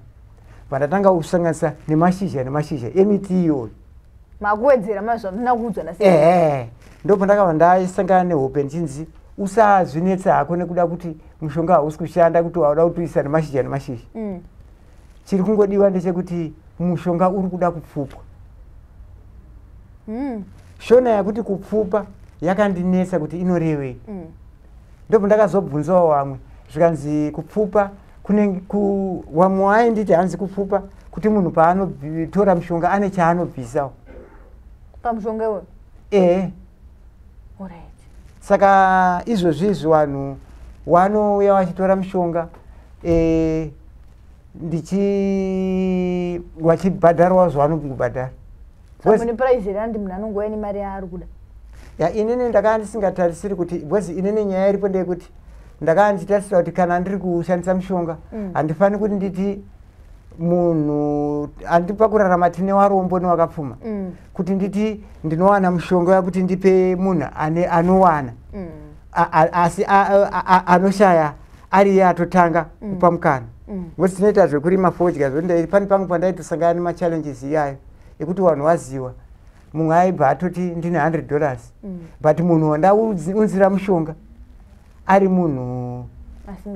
vandatanga kusanganisa nemashizha emiti iyoyo makuwedzera mazvamuna kuudzana ndopo ndakava ndasangana nehope ndichinzi usazvinetsa hako nekuda kuti mushonga hausi kushanda kuti wauda kutoisa nemashizha chiri kungodiwa ndechekuti mushonga uri kuda kupfupwa shona yakuti kupfupa yakandinetsa kuti inorevei ndopo ndakazobvunzawo vamwe zvikanzi kupfupa vamwe vainditi hanzi kupfupa kuti munhu paanotora mushonga ane chaanobvisawo pamushonga iwoyo saka izvozvizvi vanhu vanouya vachitora mushonga vachibhadharawo zvavanobhadhara price randi munhu anongouya nemari yaari kuda inini ndakanga ndisingatarisiri kuti bcause inini nyaya iripo ndeyekuti ndakanga ndichitarisira kuti kana ndiri kushandisa mushonga handifani kuti nditi munhu handipa kurarama tine warombo newakapfuma kuti nditi ndinowana mushonga yakuti ndipe munhu anowana asi anoshaya ari iye atotanga kupa mukana ngokuti tinoita zvekurima fodya pane pamwe pandaitosangana nemachallenges iyayo ekuti vanhu vaziva mumwe aibva atoti ndine $100 but munhu wandaunzira mushonga ari munhu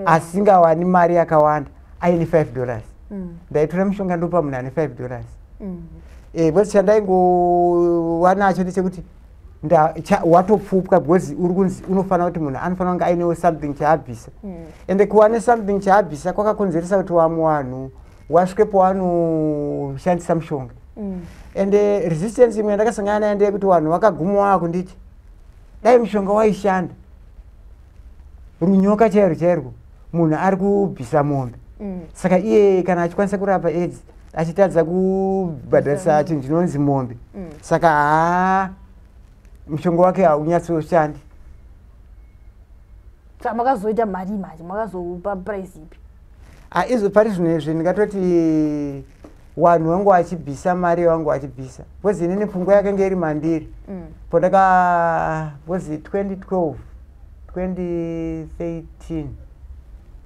asingawani mari yakawanda aine $5 ndaitora mushonga ndopa munhu ane $5 bcause chandaingowa nacho ndechekuti watopfupwa bcause uri kunzi unofanira kuti munhu anofanira kunge ainewo something chaabvisa ende kuva nesomething chaabvisa kwakakonzeresa kuti vamwe vanhu wasvike pavanoshandisa mushonga ende resistance imwe yandakasangana nayo ndeyekuti vanhu vakaguma wava kunditi dai mushonga waishanda runyoka chairwo munhu ari kubvisa mombe saka iye kana achikwanisa kurapa AIDS achitadza kubhadharisa chinhu chinonzi mombe saka mushonga wake haunyatsoshandi saka makazoita mari manje makazopa price ipi izvo pari zvino izvi ndingatoti vanhu vangu vachibvisa mari vangu vachibvisa bcause inini pfungwa yakanga iri mandiri bcause 2013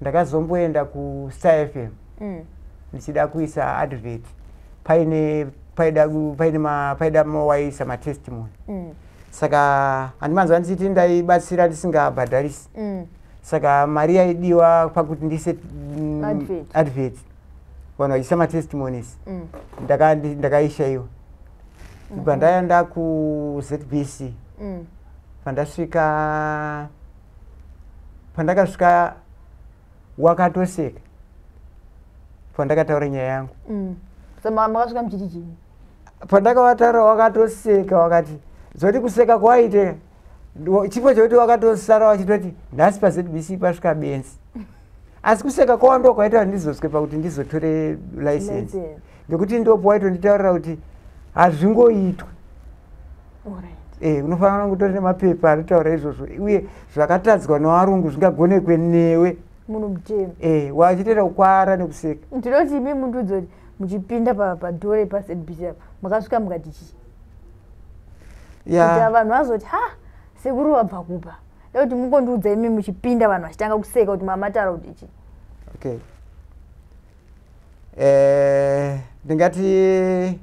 ndakazomboenda kuStar FM ndichida kuisa advert paida mawaisa matestimony saka handimanzwa ndichiti ndaibatsira ndisingabhadharisi saka mari yaidiwa pakuti ndiise advert vanhu vachiisa matestimonies ndakaishayiwa ibva ndaenda kuZBC pandakasvika wakatoseka pandakataura nyaya yangu makasvika muchiti chii pandakavataura wakatoseka wakati zoti kuseka kwaite chipo chokuti wakatosara wachitoti nhasi paZBC pasvika benzi asi kuseka kwawando kwaita ndizoswe pakuti ndizotore license ngekuti ndopo waitonditaurira kuti hazvingoitwa unofanira kutori nemapepa anotaura izvozvo uye zvakatadzwa nevarungu zvingagonekwe newe munhu mutema wachitoita kukwara nekuseka ndinoti imi mundudzoti muchipinda padhore paZBC apa makasvika mukati chii kuti vanhu vazoti sekuru wabva kupa kuti mungondiudza imi muchipinda vanhu vachitanga kuseka kuti mamataura kuti chii ndingati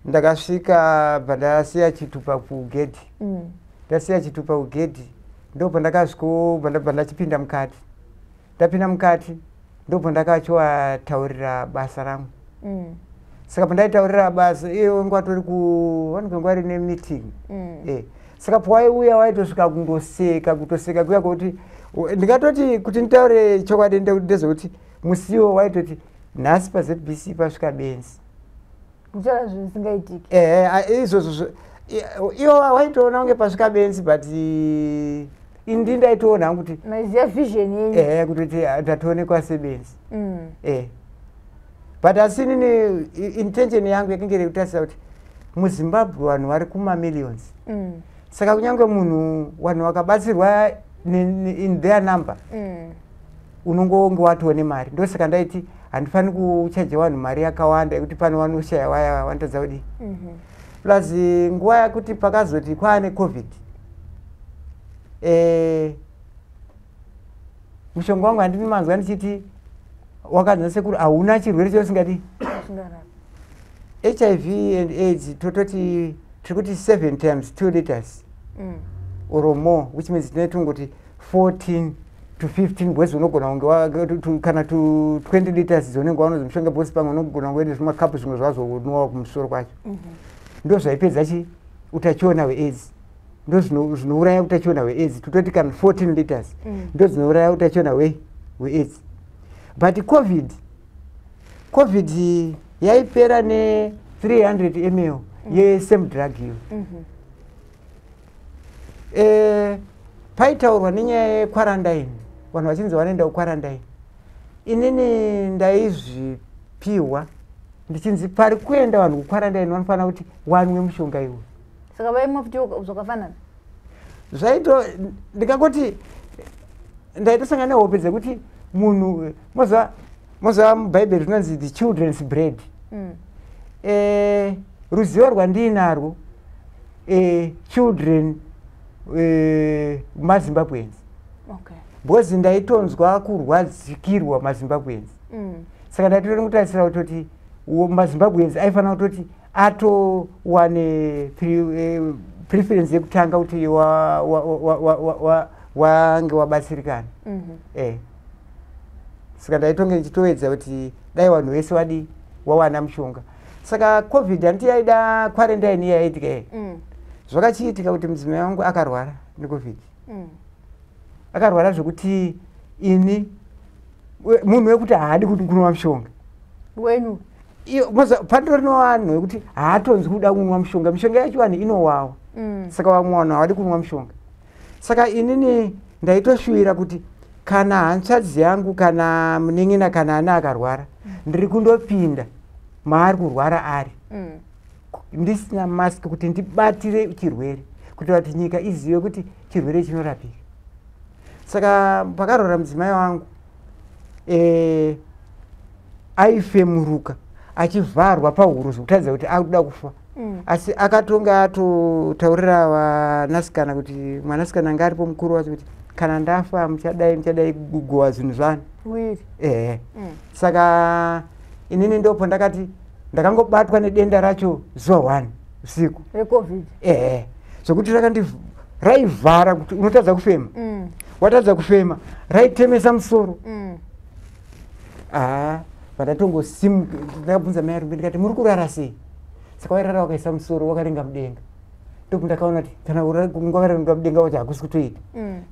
ndakasvika bva ndasiya chitupa kugedhi ndasiya chitupa kugedhi ndopo ndakasviko ndachipinda mukati. Ndapinda mukati ndopo ndakachowataurira basa rangu. Saka pandaitaurira basa iyo ngwatori vanenge ngwari nemeeting. Saka pawaiuya waitosvika kutoseka kuya kuti ndikatoti kuti nditaure chokwadi ndezvekuti musiwo waitoti nhasi paZBC pasvika benzi. Kuchara zvinhu zvisingaitiki. Izvozvo iwo waitoona kunge pasvika benzi but indi ndaitoona hangu kuti maiziya vision yenyu kutoti ndatoonekwa sebenzi. But asi nini intention yangu yakanga iri kutarisa kuti muZimbabwe vanhu vari kumamillions. Saka kunyange munhu vanhu vakabatsirwa in their number unongonge watoone mari. Ndosaka ndaiti handifani kuchaja vanhu mari yakawanda yekuti pane vanoshaya waya wandadza kudi. Plus nguva yakuti pakazoti kwaane COVID, mushonga wangu handini manzwa ndichiti wakanzwa sekuri hauna chirwere chausingadi HIV and AIDS tototi tiri kuti 7 times 2 liters or more, which means tinetungoti 14 to 15 bwezi unogona kunge kana to 20 liters zonenge wanozi mushonga bwezi pamwe unogona kunge zvimakapu zvimwe zvazonwa kumusoro kwacho. Ndo zvaipedza utachiona hweAIDS. Ndo zvinouraya utachiona hweAIDS. Tototi kana 14 liters ndo zvinouraya utachiona hweAIDS. But COVID yaipera ne 300 ml ye-same drug iyo. Paitaurwa nenyaya yequarantine, vanhu vachinzi vanoenda kuquarantine. Inini ndaizvipiwa ndichinzi pari kuenda vanhu kuquarantine vanofanira kuti wanwe mushonga iwo. Saka vaimwa futi zvakafanana? Zvaito ndikangoti ndaitosangana nehope dzekuti munhu moza mubhaibheri rinonzi the children's bread. Ruzivo rwandinarwo children maZimbabweans. Because ndaitonzwa kurwadzikirwa maZimbabweans. Saka ndaitori kutarisira kutoti maZimbabweans aifanira kutoti atowane preference yekutanga kuti wange wabatsirikana. Saka ndaitonge ndichitowedza kuti dai vanhu vese wadi wawana mushonga. Saka COVID handiti yaida quarantine yaitika. Zvakachiitika kuti mudzimai wangu akarwara neCOVID. Akarwara zvokuti ini munhu wekuti haadi kuti kunwa mushonga. Wenyu? Pandori nevanhu wekuti haatonzi kuda kunwa mushonga. Mishonga yacho vanhu inowawa. Saka vamwe vanhu havadi kunwa mushonga. Saka inini ndaitoshuvira kuti kana hanzvadzi yangu kana munen'ina kana ana akarwara ndiri kundopinda maari kurwara ari ndisina mask kuti ndibatire chirwere kuti vati nyika izive kuti chirwere chinorapika. Saka pakarwara mudzimai wangu aifemuruka achivharwa pahuro zvokutaridza kuti akuda kufa. Asi akatonga atotaurira vanasikana kuti mwanasikana anga aripo mukuru wacho kuti kana ndafa muchadai kugowa zvinhu zvanu. Saka inini ndopo ndakati ndakangobatwa nedenda racho zuva 1 usiku reCOVID. Zvokuti raivhara kuti unotadza kufema. Watadza kufema raitemesa musoro. Pandatongosimuka ndakabvunza mai rumbi ndikati muri kurara sei? Saka wairara wakaisa musoro wakarenga mudenga. Ndopo ndakaona kuti kana nguva wakarenga mudenga wacho hakusi kutoita.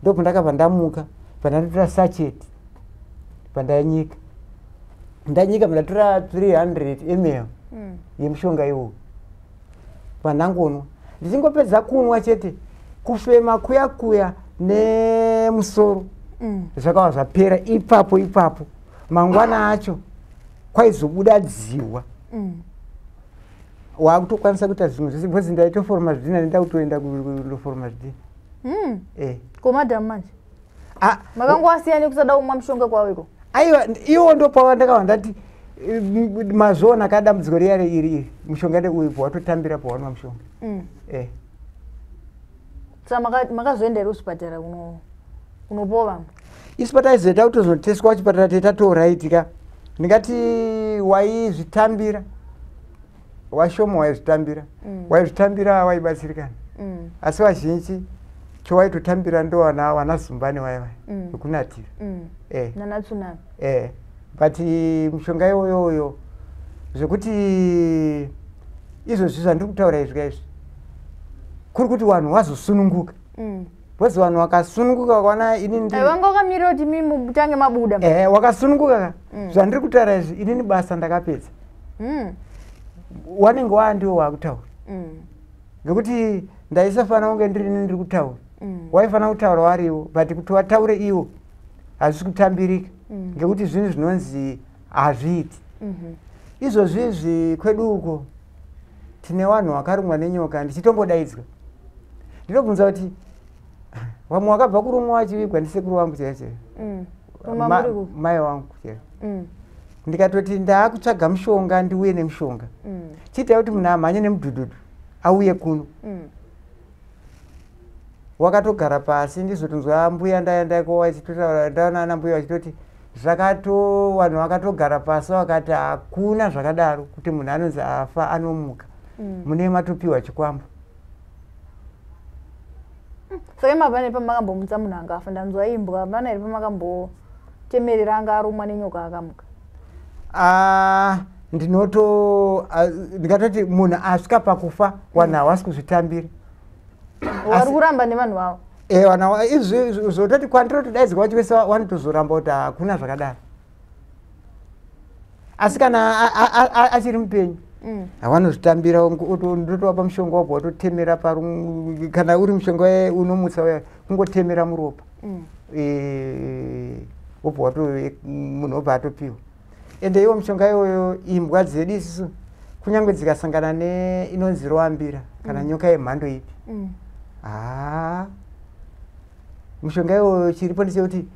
Ndopo ndakabva ndamuka pandatora sacheti pandanyika. Ndanyika pandatora 300 ml yemushonga iwowo pandangonwa. Ndichingopedza kunwa chete kufema kuya nemusoro zvakava zvapera ipapo. Mangwana acho kwaizobuda dziwa. Wakutokwanisa kuita zvinhu zvese because ndaitoforoma zvidhina nenda kutoenda kundoforoma zvidhina. Komadhamu manje makangowasiyani kusada kumwa mushonga kwawiko? Aiwa iwo ndopawa ndakawa ndati mazona kadambudziko riyare iri mushonga ndeuipo watotambira pawanwa mushonga. Saka makazoenda kuchipatara kunopuwa vamwe? Isu pataizoenda kutozoteswa kuchipatara tetatoraitika. Ndingati waizvitambira washoma waizvitambira waibatsirikana. Asi vazhinji chowaitotambira ndo wana Zumbani waiva kunatira nana Tsunami but mishonga iyoyo zvekuti izvozvi zvandiri kutaura izvi kaizvi kuri kuti vanhu vazosununguka bcause vanhu vakasununguka vakaona inini vanga vakamira kuti mutange mabuda wakasununguka zvandiri kutaura izvi inini basa ndakapedza wanenge wandiwo wakutaura ngekuti ndaisafanira kunge ndiri kutaura waifanira kutaura wariwo but kuti wataure iwo hazvisi kutambirika ngekuti zvinhu zvinonzi hazviiti izvozvizvi kwedu uko tine vanhu vakarumwa nenyoka ndichitombodaidzwa ndinobvunza kuti vamwe vakabva kurumwa vachivigwa ndisekuru vangu chaicho mai vangu ndikatoti ndaakutsvaga mushonga ndiuye nemushonga chiitai kuti munhu amhanye nemudhudhudhu auye kuno wakatogara pasi ndizotonzwa mbuya ndaendaikowa ichitotaura ndaona ana mbuya vachitoti vanhu vakatogara pasi vakati hakuna zvakadaro kuti munhu anonzi afa anomuka mune matopiwa chikwambo saka mavane pamakambomutsa munhu angafa ndanzwa imbwa vana here pamakambotemerera anga arumwa nenyoka akamuka ndingatoti munhu asvika pakufa vanhu havasi kuzvitambira vari kuramba nevanhu vavo izvozvototi kwandirotodaidzwa vachivesa vanotozoramba kuti hakuna zvakadaro asi kana achiri mupenyu havanozvitambira ndotowapa mushonga wabva watotemera kana uri mushonga unomutsa kungotemera muropa wobva munhu wobva atopiwa ende iwo mushonga iyoyo imbwa dzedu isusu kunyange dzikasangana inonzi roambira kana nyoka yemhando ipi mushonga iyoyo chiripo ndechekuti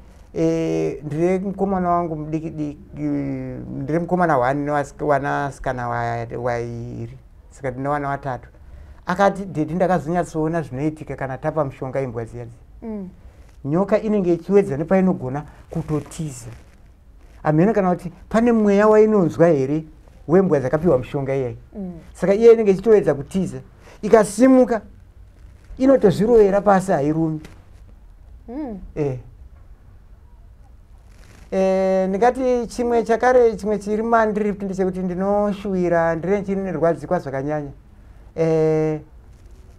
ndire mukomana wangu mudiki ndire mukomana wanasikana wairi saka ndine wana watatu akati dedi ndakazonyatsoona zvinoitika kana tapa mushonga imbwa dziyadzi nyoka inenge ichiwedza nepainogona kutotiza amene kana kuti pane mweya wainonzwa here wembwa dzakapiwa mushonga iyai saka iye inenge ichitowedza kutiza ikasimuka inotozvirovera pasi hairumi ndingati chimwe chiri mandiri ndechekuti ndinoshuvira ndire chiri nerwadzikwa zvakanyanya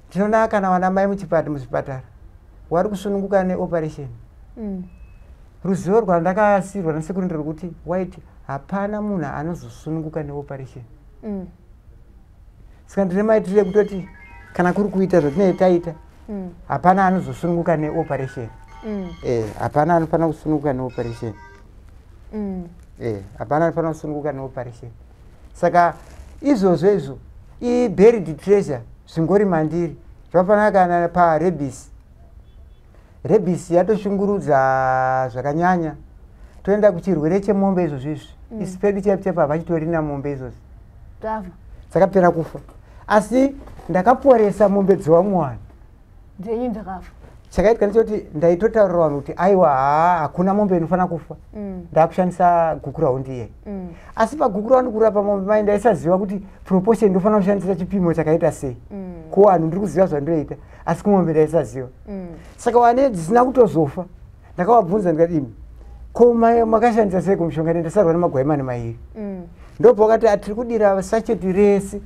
tinoona kana vana mai muzvipatara wari kusununguka neoperation ruzivo rwandakasirwa nasekuru nderwekuti waiti hapana munhu anozosununguka neoperation saka ndine maitiro ekutoti kana kuri kuita zvatinenge taita hapana anozosununguka neoperation hapana anofanira kusununguka neoperation hapana anofanira kusununguka neoperation saka izvozvo izvo iburied treasure zvingori mandiri zvafanira kana parebis yatoshungurudza zvakanyanya toenda kuchirwere chemombe izvozvizvi isi pedu chapa vachitorina mombe izvozvi dzakapera kufa asi ndakaporesa mombe dzevamwe vanhu dzenyu dzakafa chakaitika ndechoti ndaitotaurira vanhu kuti aiwa hakuna mombe inofanira kufa ndakushandisa guku raundi iyai asi paguku raundi kurapa mombe mai ndaisaziva kuti proportion ndofanira kushandisa chipimo chakaita sei kuvanhu ndiri kuziva zvandiroita asi kumombe ndaisaziva saka wane dzisina kutozofa ndakavabvunza ndikadini ko makashandisa sei kumushonga ndasarwa nemagwaimani mairi ndobva wakati atiri kudira sacheti rese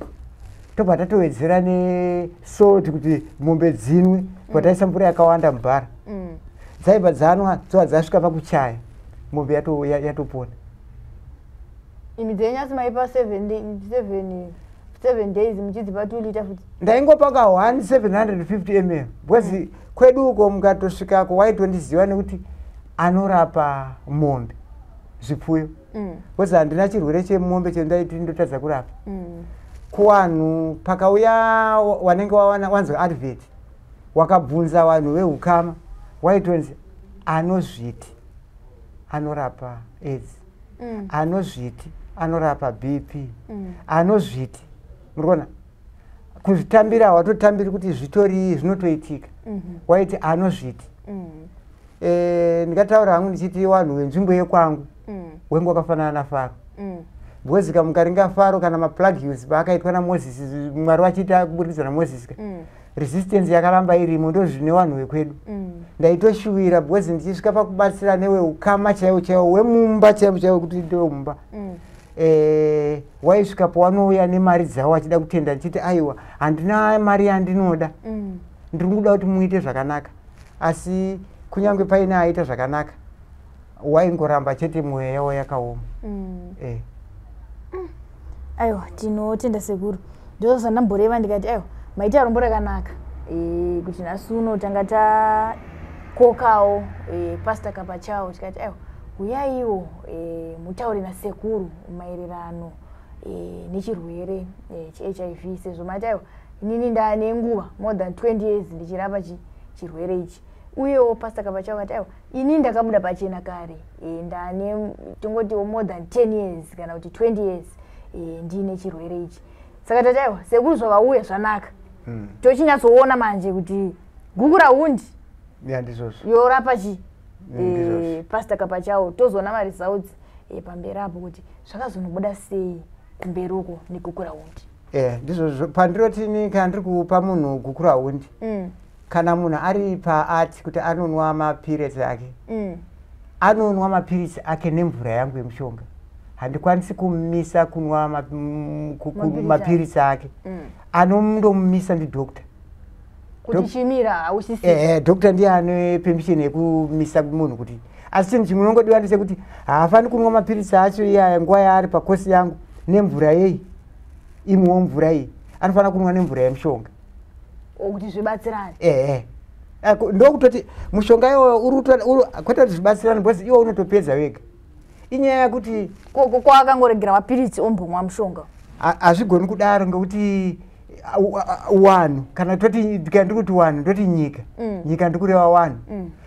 tobva tatowedzera nesalt kuti mombe dzinwe kwataisa mvura yakawanda mubhara dzaibva dzanwa dzova dzasvika pakuchaya mombe yatopona imi dzenyu asi maipa 7 days muchidzipa 2 lita futi ndaingopaka 750 ml bcause kwedu uko mukatosvikako waitondiziva nekuti anorapa mombe zvipfuyo bcause handina chirwere chemombe chendaiti ndotadza kurapa kuvanhu pakauya wanenge wanzwa advert wakabvunza vanhu veukama waitonzi anozviti anorapa AIDS anozviti anorapa BP anozviti murikuona kuzvitambira watotambiri kuti zvitori zvinotoitika waiti anozviti ndikataura hangu ndichiti vanhu venzvimbo yekwangu wengu wakafanana naFaro because kamukaringa Faro kana maplagues vakaitwa naMoses Mwari vachiita kuburikidza naMoses resistance yakaramba irimo ndozvine vanhu vekwedu ndaitoshuwira because ndichisvika pakubatsira newe ukama chaiwo chaiwo wemumba chaiwo chaiwo kuti ndiwe mumba waisvika pawanouya nemari dzavo vachida kutenda ndichiti aiwa handina mari yandinoda ndiri kuda kuti muite zvakanaka asi kunyange paine aita zvakanaka waingoramba chete mwoyo yavo yakaoma aiwa tinotenda sekuru ndozvandamboreva ndikati aiwa maita rombo rakanaka kuti nhasi uno tanga takokawo Pastor Kapachawo tikati aiwa uyaiwo mutaure nasekuru maererano nechirwere cheHIV sezvo mati aiwa inini ndaane nguva more than 20 years ndichirapa chirwere ichi uyewo Pastor Kapachawo kati aiwa ini ndakabuda pachena kare ndaane tingotiwo more than 10 years kana kuti 20 years ndine chirwere ichi saka tati aiwa sekuru zvavauya zvanaka tochinyatsoona manje kuti guku rahundi yorapa Pastor Kapachawo tozoona maresults pamberi apo kuti zvakazonobuda sei kumberi uko neguku rahundi ndizvo pandirotini kana ndiri kupa munhu guku rahundi kana munhu ari paati kuti anonwa mapirisi ake anonwa mapirisi ake nemvura yangu yemushonga handikwanisi kumisa kunwa mapirisi ake anomumisa ndidhokta kuti chimira hausisi dhokta ndiye ane permission yekumisa munhu kuti asi chinhu chimwe unongodiwa ndechekuti haafani kunwa mapirisi acho iyaya nguva yaari pakosi yangu nemvura yei imwewo mvura iyi anofanira kunwa nemvura yemushonga kuti zvibatsirane ndokutoti mushonga iwo kwete kuti zvibatsirane because iwo unotopedza wega inyaya yekuti kwaakangorengera mapirisi ombomwa mushonga hazvigoni kudaro ngekuti wanhu kana ndiri kuti wanhu ndoti nyika ndikureva wanhu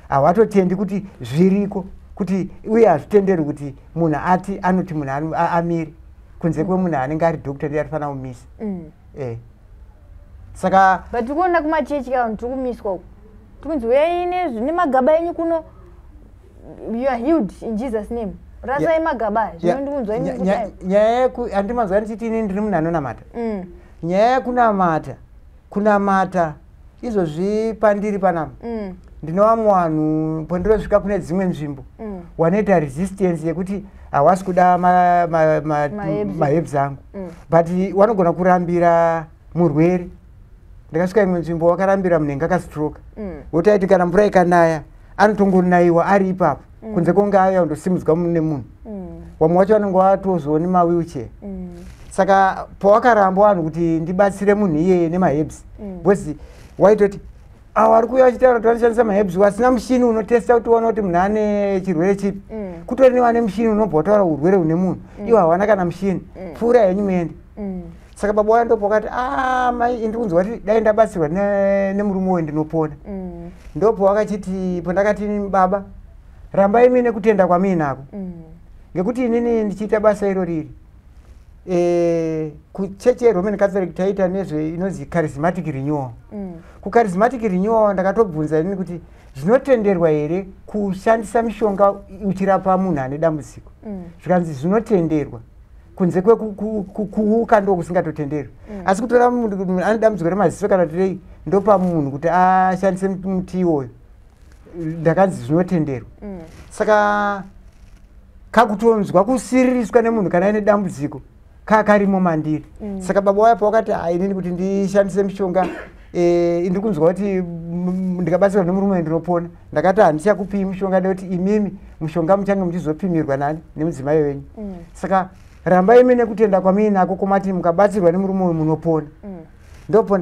havatotendi kuti zviriko kuti uye hazvitenderwi kuti munhu ati anoti munhu amire kunze kwemunhu anenge ari dhokta ndiye atifanira kumisa saka but tikuona kumachechi kavanhu tiri kumiswa uku tikunzi uyai nemagaba enyu kuno you are healed in Jesus name rasai magaba zvino ndikunzwa nyaya handimanzwa ndichiti ini ndiri munhu anonamata nyaya kunamata izvozvi pandiri panapa ndine vamwe vanhu pondirosvika kune dzimwe nzvimbo wanoita resistance yekuti hawasi kuda mahebs angu but wanogona kurambira murwere ndakasvika imwe nzvimbo wakarambira munenge akastroke wotaiti kana mvura ikanaya anotongonayiwa ari ipapo kunze konge auya kundosimudzwa nemunhu wamwe wacho vanenge watozoni mawheelchair saka pawakaramba vanhu kuti ndibatsire munhu iyeye nemahebs because waitoti vari kuuya vachitaura kuti vanoshandisa mahebs wasina mushini unotesta kuti uona kuti munhu ane chirwere chipi kutori nevane mushini unobva wataura urwere hune munhu iwo havana kana mushini pfuura henyu muende saka baba waya ndopo wakati mai ndiri kunzwa kuti dai ndabatsirwa nemurume uyu ndinopona ndopo wakachiti pandakati baba rambai mine kutenda kwamii nako ngekuti inini ndichiita basa iro riri kuchechi yeRoman Catholic taita nezve inonzi charismatic renewal kucharismatic renewal ndakatobvunza inini kuti zvinotenderwa here kushandisa mishonga uchirapa munhu ane dambudziko zvikanzi zvinotenderwa kunze kwekuuka ndo kusingatotenderwi asi kutora munhu ane dambudziko remaziso kana tirei ndopa munhu kuti ashandise muti iwoyo ndakanzi zvinotenderwa saka kakutonzwa kusiririswa nemunhu kana aine dambudziko kakarimo mandiri saka baba waya pawakati inini kuti ndishandise mishonga ndiri kunzwa kuti ndikabatsirwa nemurume ndinopona ndakati handichakupi mishonga nekuti imimi mushonga muchange muchizopimirwa nani nemudzimai wenyu saka rambai imi nekutenda kwamii nako komati mukabatsirwa nemurume uyu munopona ndopo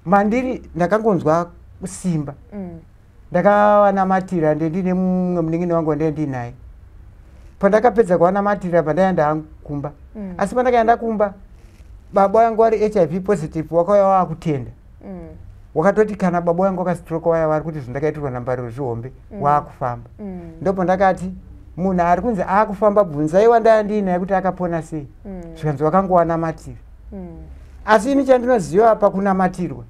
mandiri ndakangonzwa simba ndakavanamatira ndendine mumwe munin'ini wangu wandendinaye pandakapedza kuvanamatira pandaenda hangu kumba asi pandakaenda kumba baba wangu wari HIV positive wakauya waakutenda wakatoti kana baba wangu wakastroke waya vari kuti zvindakaitirwa nambariro zvihombe waakufamba ndopo ndakati munhu ari kunzi aakufamba bvunzai wandaya ndiinaye kuti akapona sei zvikanzi wakangowanamatira asi ini chandinoziva pakunamatirwa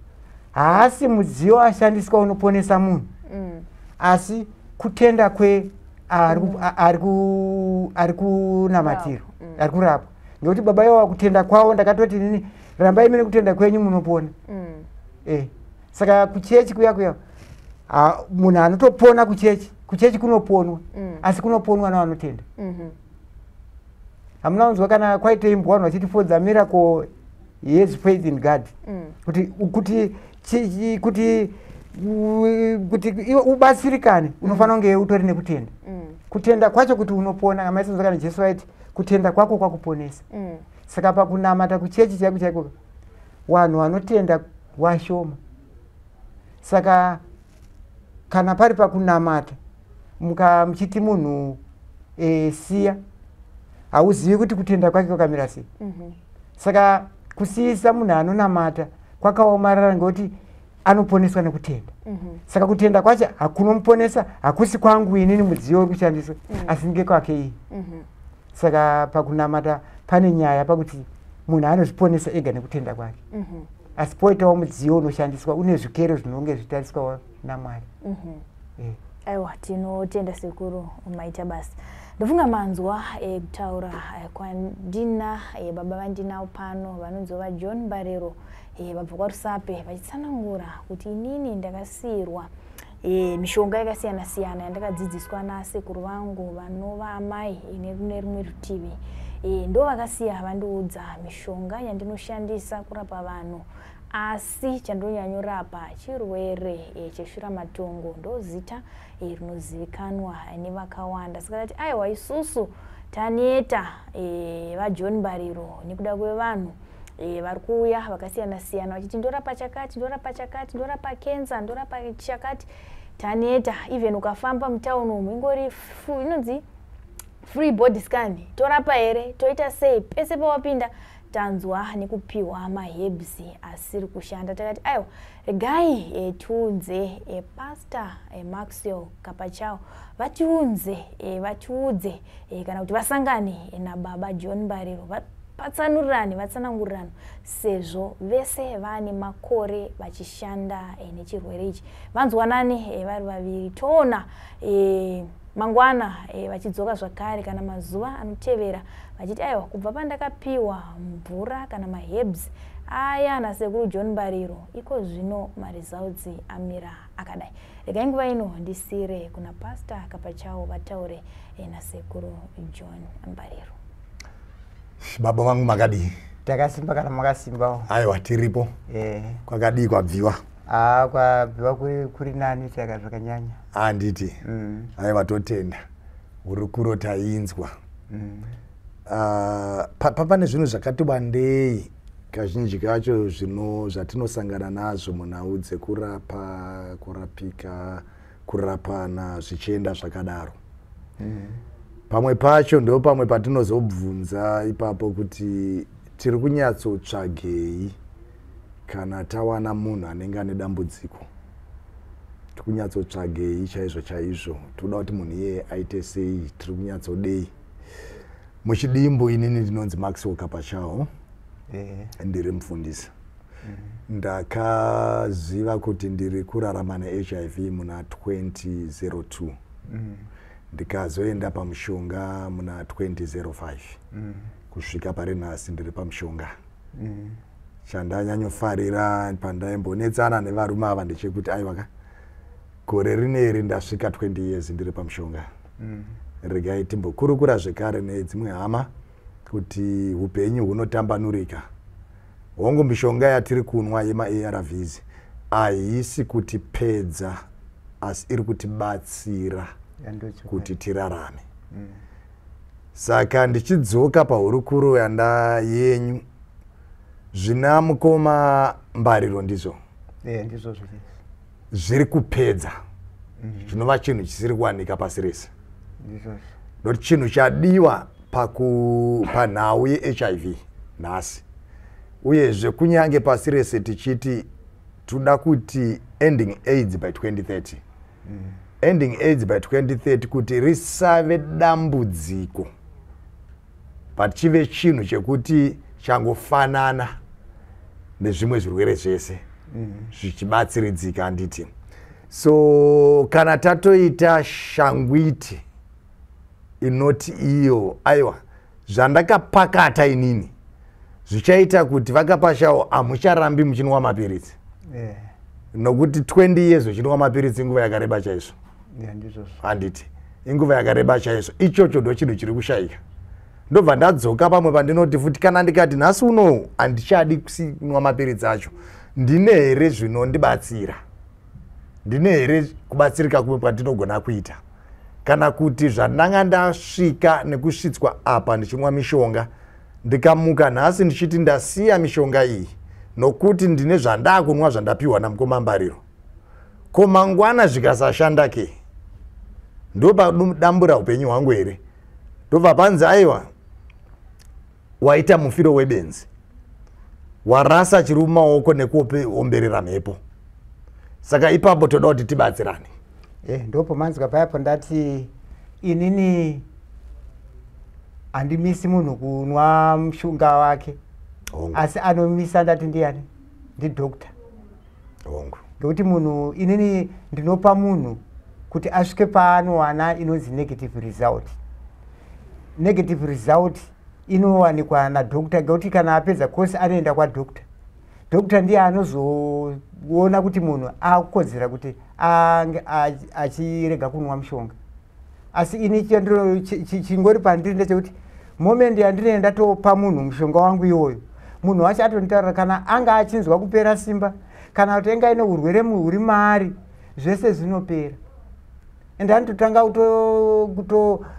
haasi mudziyo ashandiswa unoponesa munhu asi kutenda ari kunamatiro ari kurapwa ngekuti baba yao kutenda kwao ndakatoti nini rambai mene kutenda kwenyu munopona saka kuchechi kuya munhu anotopona kuchechi kunoponwa asi kunoponwa navanotenda hamuna kunzwa kana kwaite imbwa vanhu vachiti for the miracle yes faith in God kuti ubatsirikane unofanira kunge utori nekutenda kutenda kwacho kuti unopona amaisonzwa kana Jesu aiti kutenda kwako kwakuponesa saka pakunamata kuchechi chaiko chaiko vanhu vanotenda washoma saka kana pari pakunamata muchiti munhu siya hauzivi kuti kutenda kwake kwakamira sei saka kusiyisa munhu anonamata kwakaomarara ngekuti anoponeswa nekutenda saka kutenda kwacho hakunomuponesa hakusi kwangu inini mudziyo uri kushandiswa asi ngekwake iye saka pakunamata pane nyaya pakuti munhu anozviponesa ega nekutenda kwake asi poitawo mudziyo unoshandiswa une zvikero zvinonge zvitariswawo naMwari aiwa tinotenda sekuru maita basa ndofunga manzwa kutaura kwandina baba vandinawo pano vanonzi vaJohn Mbariro vabva kwaRusape vachitsanangura kuti inini ndakasiyirwa mishonga yakasiyana siyana yandakadzidziswa nasekuru vangu vanova amai ine rumwe rutivi ndo vakasiya vandiudza mishonga yandinoshandisa kurapa vanhu asi chandonyanyorapa chirwere cheshuramatongo ndozita rinozivikanwa nevakawanda saka tati aiwa isusu taneta vaJohn Mbariro nekuda kwevanhu vari kuuya vakasiyana siyana vachiti ndorapa chakati ndorapa chakati ndorapa kenza ndorapa chakati taneta even ukafamba mutauni umu ingori inonzi free body scan torapa here toita sei pese pawapinda tanzwa nekupiwa maherbs asiri kushanda takati aiwa regai tiunze pastor Maxwell Kapachao vatiudze kana kuti vasangane nababa John Mbariro patsanurirane vatsanangurirane sezvo vese vane makore vachishanda nechirwere ichi vanzwanane vari vaviri toona mangwana vachidzoka zvakare kana mazuva anotevera vachiti aiwa kubva pandakapiwa mvura kana maherbs aya nasekuru John Mbariro iko zvino maresults amira akadai regai nguva ino ndisire kuna pastor Kapachao vataure nasekuru John Mbariro. Baba vangu makadii? Takasimba kana makasimbawo? Aiwa tiripo. Kwakadii kwabviwa? Kwabviwa kuri nani saka zvakanyanya. Handiti. Aiwa totenda. Uri kurotainzwa. Pane zvinhu zvakati wandei kazhinji kacho zvatinosangana nazvo munhau dzekurapa, kurapika, kurapana zvichienda zvakadaro. Pamwe pacho ndo pamwe patinozobvunza ipapo kuti tiri kunyatsotsvagei kana tawana munhu anenge ane dambudziko. Tiri kunyatsotsvagei chaizvo toda kuti munhu iye aite sei, tiri kunyatsodei. Muchidimbu inini ndinonzi Maxwell Kapachao ndiri mufundisi. Ndakaziva kuti ndiri kurarama neHIV muna 2002. Ndikazoenda pamushonga muna 2005. Kusvika pari nhasi ndiri pamushonga. Chandanyanyofarira pandaimbonetsana nevarume ava ndechekuti aiwa gore rineri ndasvika 20 years ndiri pamushonga. Regai timbokurukura zvekare nedzimwe hama kuti upenyu hunotambanurika. Hongu mishonga yatiri kunwa yema-ARVs haisi kuti pedza asi iri kutibatsira kuti tirarame. Saka ndichidzoka pahurukuro yanda yenyu zvina mukoma Mbariro ndizvo. Ndizvo zviri kupedza. Zvinova chinhu chisiri kuwanika pasi rese. Ndoti chinhu chadiwa panhau yeHIV nhasi. Uyezve kunyange pasi rese tichiti toda kuti ending AIDS by 2030. Ending AIDS by 2030 kuti risave dambudziko pachive chinhu chekuti changofanana nezvimwe zvirwere zvese zvichibatsiridzika handiti. So kana tatoita shangwiti inoti iyo aiwa zvandakapakata inini zvichaita kuti vakapashawo amucharambi muchinwa mapiritsi nokuti 20 years uchinwa mapiritsi inguva yakareba chaizvo handiti inguva yakareba chaizvo ichocho ndo chinhu chiri kushayika ndobva ndadzoka pamwe pandinoti futi kana ndikati nhasi uno handichadi kunwa mapiritsi acho ndine here zvinondibatsira ndine here kubatsirika kumwe kwandinogona kuita kana kuti zvandanga ndasvika nekusvitswa apa ndichinwa mishonga ndikamuka nhasi ndichiti ndasiya mishonga iyi nokuti ndine zvandakunwa zvandapiwa namukoma Mbariro ko mangwana zvikasashanda ke ndopadambura upenyu hwangu here ndobva panzi aiwa waita mufiro webenzi warasa chiri mumaoko nekuomberera mhepo saka ipapo toda kuti tibatsirane ndopo manzwa payapo ndati inini handimisi munhu kunwa mushonga wake asi anomisa ndati ndiani ndidhokta ngekuti munhu inini ndinopa munhu kuti asvike paanowana inonzi negative result. Negative result inowanikwa nadhokta ngekuti kana apedza kosi anoenda kwadhokta. Dhokta ndiye anozoona kuti munhu akukodzera kuti achirega kunwa mushonga. Asi ini chingori pandiri ndechekuti moment yandinoenda topa munhu mushonga wangu iwoyo, munhu wacho atonitaurira kana anga achinzwa kupera simba kana kuti enga ine urwere huri maari zvese zvinopera. Ende anototanga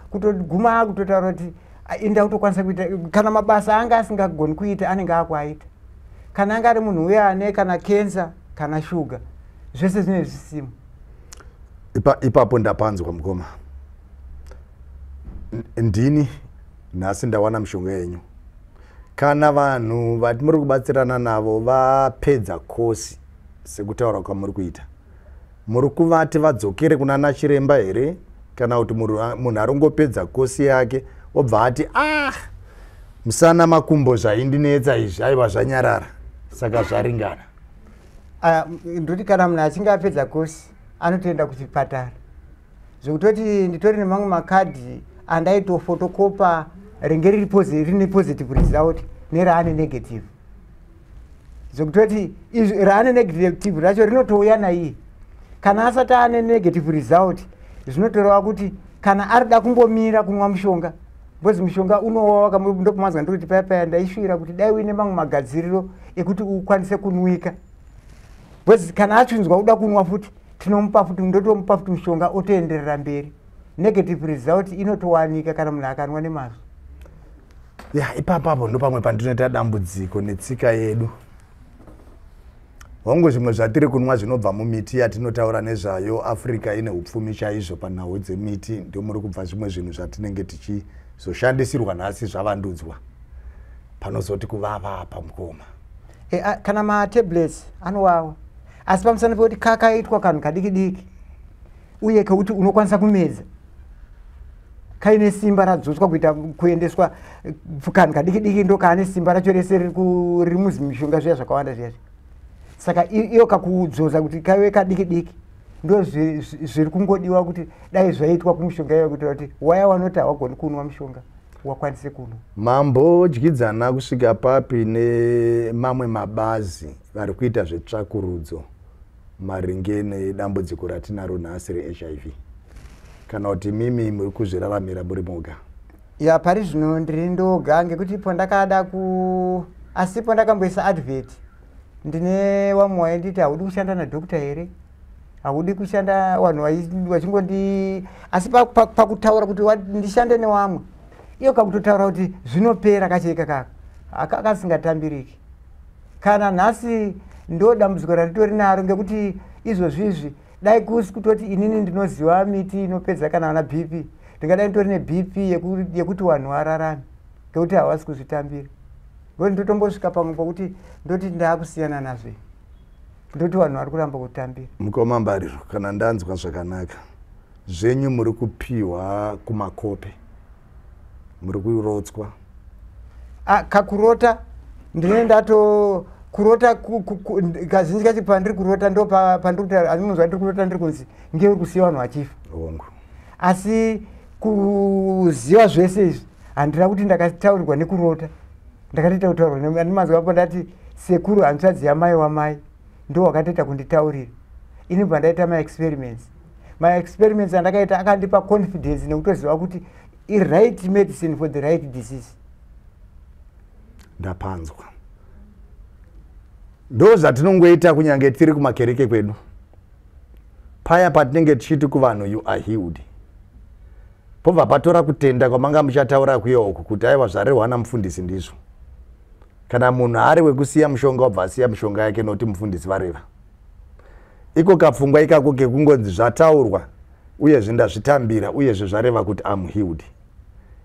kutoguma kutotaura kuti inda kutokwanisa kuita kana mabasa anga asingagoni kuita anenge akwaita. Kana anga ari munhu uya ane kana cancer kana sugar zvese zvine zvisimo. Ipapo ndapanzwa mukoma. Ndini nhasi ndawana mushonga yenyu. Kana vanhu vati muri kubatsirana navo vapedza kosi sekutaura kwamuri kuita, muri kuvati vadzokere kuna nachiremba here kana kuti munhu arongopedza kosi yake obva ati musana makumbo zvaindinetsa izvi aiwa zvanyarara saka zvaringana? Ndoti kana munhu achinge apedza kosi anotoenda kuchipatara zvekutoti nditori nemamwe makadhi andaitofotokopa ringe rine positive result neraane negative. Zvekutoti raane negative racho rinotouya naiye. Kana asati ane negative result zvinotoreva kuti kana arida kumbomira kunwa mushonga, bozi mushonga unowawa ndopomanzwa ndikuti paya ndaisvira kuti dai uine mamwe magadziriro ekuti ukwanise kunwika. Bozi kana achinzwa kuda kunwa futi tinomupa futi ndotomupa futi mushonga otoenderera mberi. Negative result inotowanika kana munhu akanwa nemazvo. Ipapo ndo pamwe pandinoita dambudziko netsika yedu. Hongu zvimwe zvatiri kunwa zvinobva mumiti yatinotaura nezvayo Africa ine upfumi chaizvo panhau dzemiti, ndio muri kubva zvimwe zvinhu zvatinenge tichizoshandisirwa nhasi zvavandudzwa. Panozoti kuvava apa mukoma. Kana matablets anowawa. Asi pamusana pekuti kakaitwa kanhu kadiki-diki uye kekuti unokwanisa kumedza. Kaine simba radzotswa kuendeswa kanhu kadiki-diki ndo kaane simba racho rese riri muzi mishonga zviya zvakawanda zviya. Saka iyo kakudzoza kuti kaiwe kadiki-diki ndo zviri kungodiwa kuti dai zvaitwa kumushonga iyo kuti waya wanoti hawagoni kunwa mushonga wakwanise kunwa. Mambodyidzana kusvika papi nemamwe mabazi vari kuita zvetsvakurudzo maringe nedambudziko ratinaro nhasi reHIV, kana kuti mimi muri kuzviraramira muri moga? Pari zvino ndiri ndoga ngekuti pandakada asi pandakamboisa advert ndine wamwe wainditi haudi kushanda nadhokta here, haudi kushanda vanhu vachingondi, asi pakutaura kuti ndishande newamwe iyo kakutotaura kuti zvinopera kacheka kaka akasingatambiriki. Kana nhasi ndo dambudziko raritori naro ngekuti izvozvizvi dai kusi kutoti inini ndinoziva miti inopedza kana vana BP, ndingadai nditori neBP yekuti vanhu vararame ngekuti havasi kuzvitambira. Ngekuti ndotombosvika pamwe pokuti ndoti ndaakusiyana nazvo, ndoti vanhu vari kuramba kutambira. Mukoma Mbariro, kana ndanzwa zvakanaka, zvenyu muri kupiwa kumakope, muri kurotswa? Kakurota ndine ndato kurota kazhinji kacho pandiri kurota ndo pandiri kuti andinonzwa ndiri kurota ndiri kunzi ngeuri kusiya vanhu vachifa. Hongu. Asi kuziva zvese izvi handira kuti ndakataurirwa nekurota, ndakatoita kutaurwa nemazwi apo ndati sekuru hanzvadzi yamai wamai ndo wakatoita kunditaurira. Ini bva ndaita my experiments andakaita akandipa confidence nekutoziva kuti right medicine for the right disease. Ndapanzwa. Ndo zvatinongoita kunyange tiri kumakereke kwedu. Paya patinenge tichiti kuvanhu you are healed. Pobva patora kutenda kwamanga muchataura kuyo uku kuti aiwa zvarehwa namufundisi ndizvo. Kana munhu ari wekusiya mushonga wabva asiya mushonga yake noti mufundisi vareva. Iko kapfungwa ikako kekungonzi zvataurwa uye zvindazvitambira uye zvareva kuti am healed.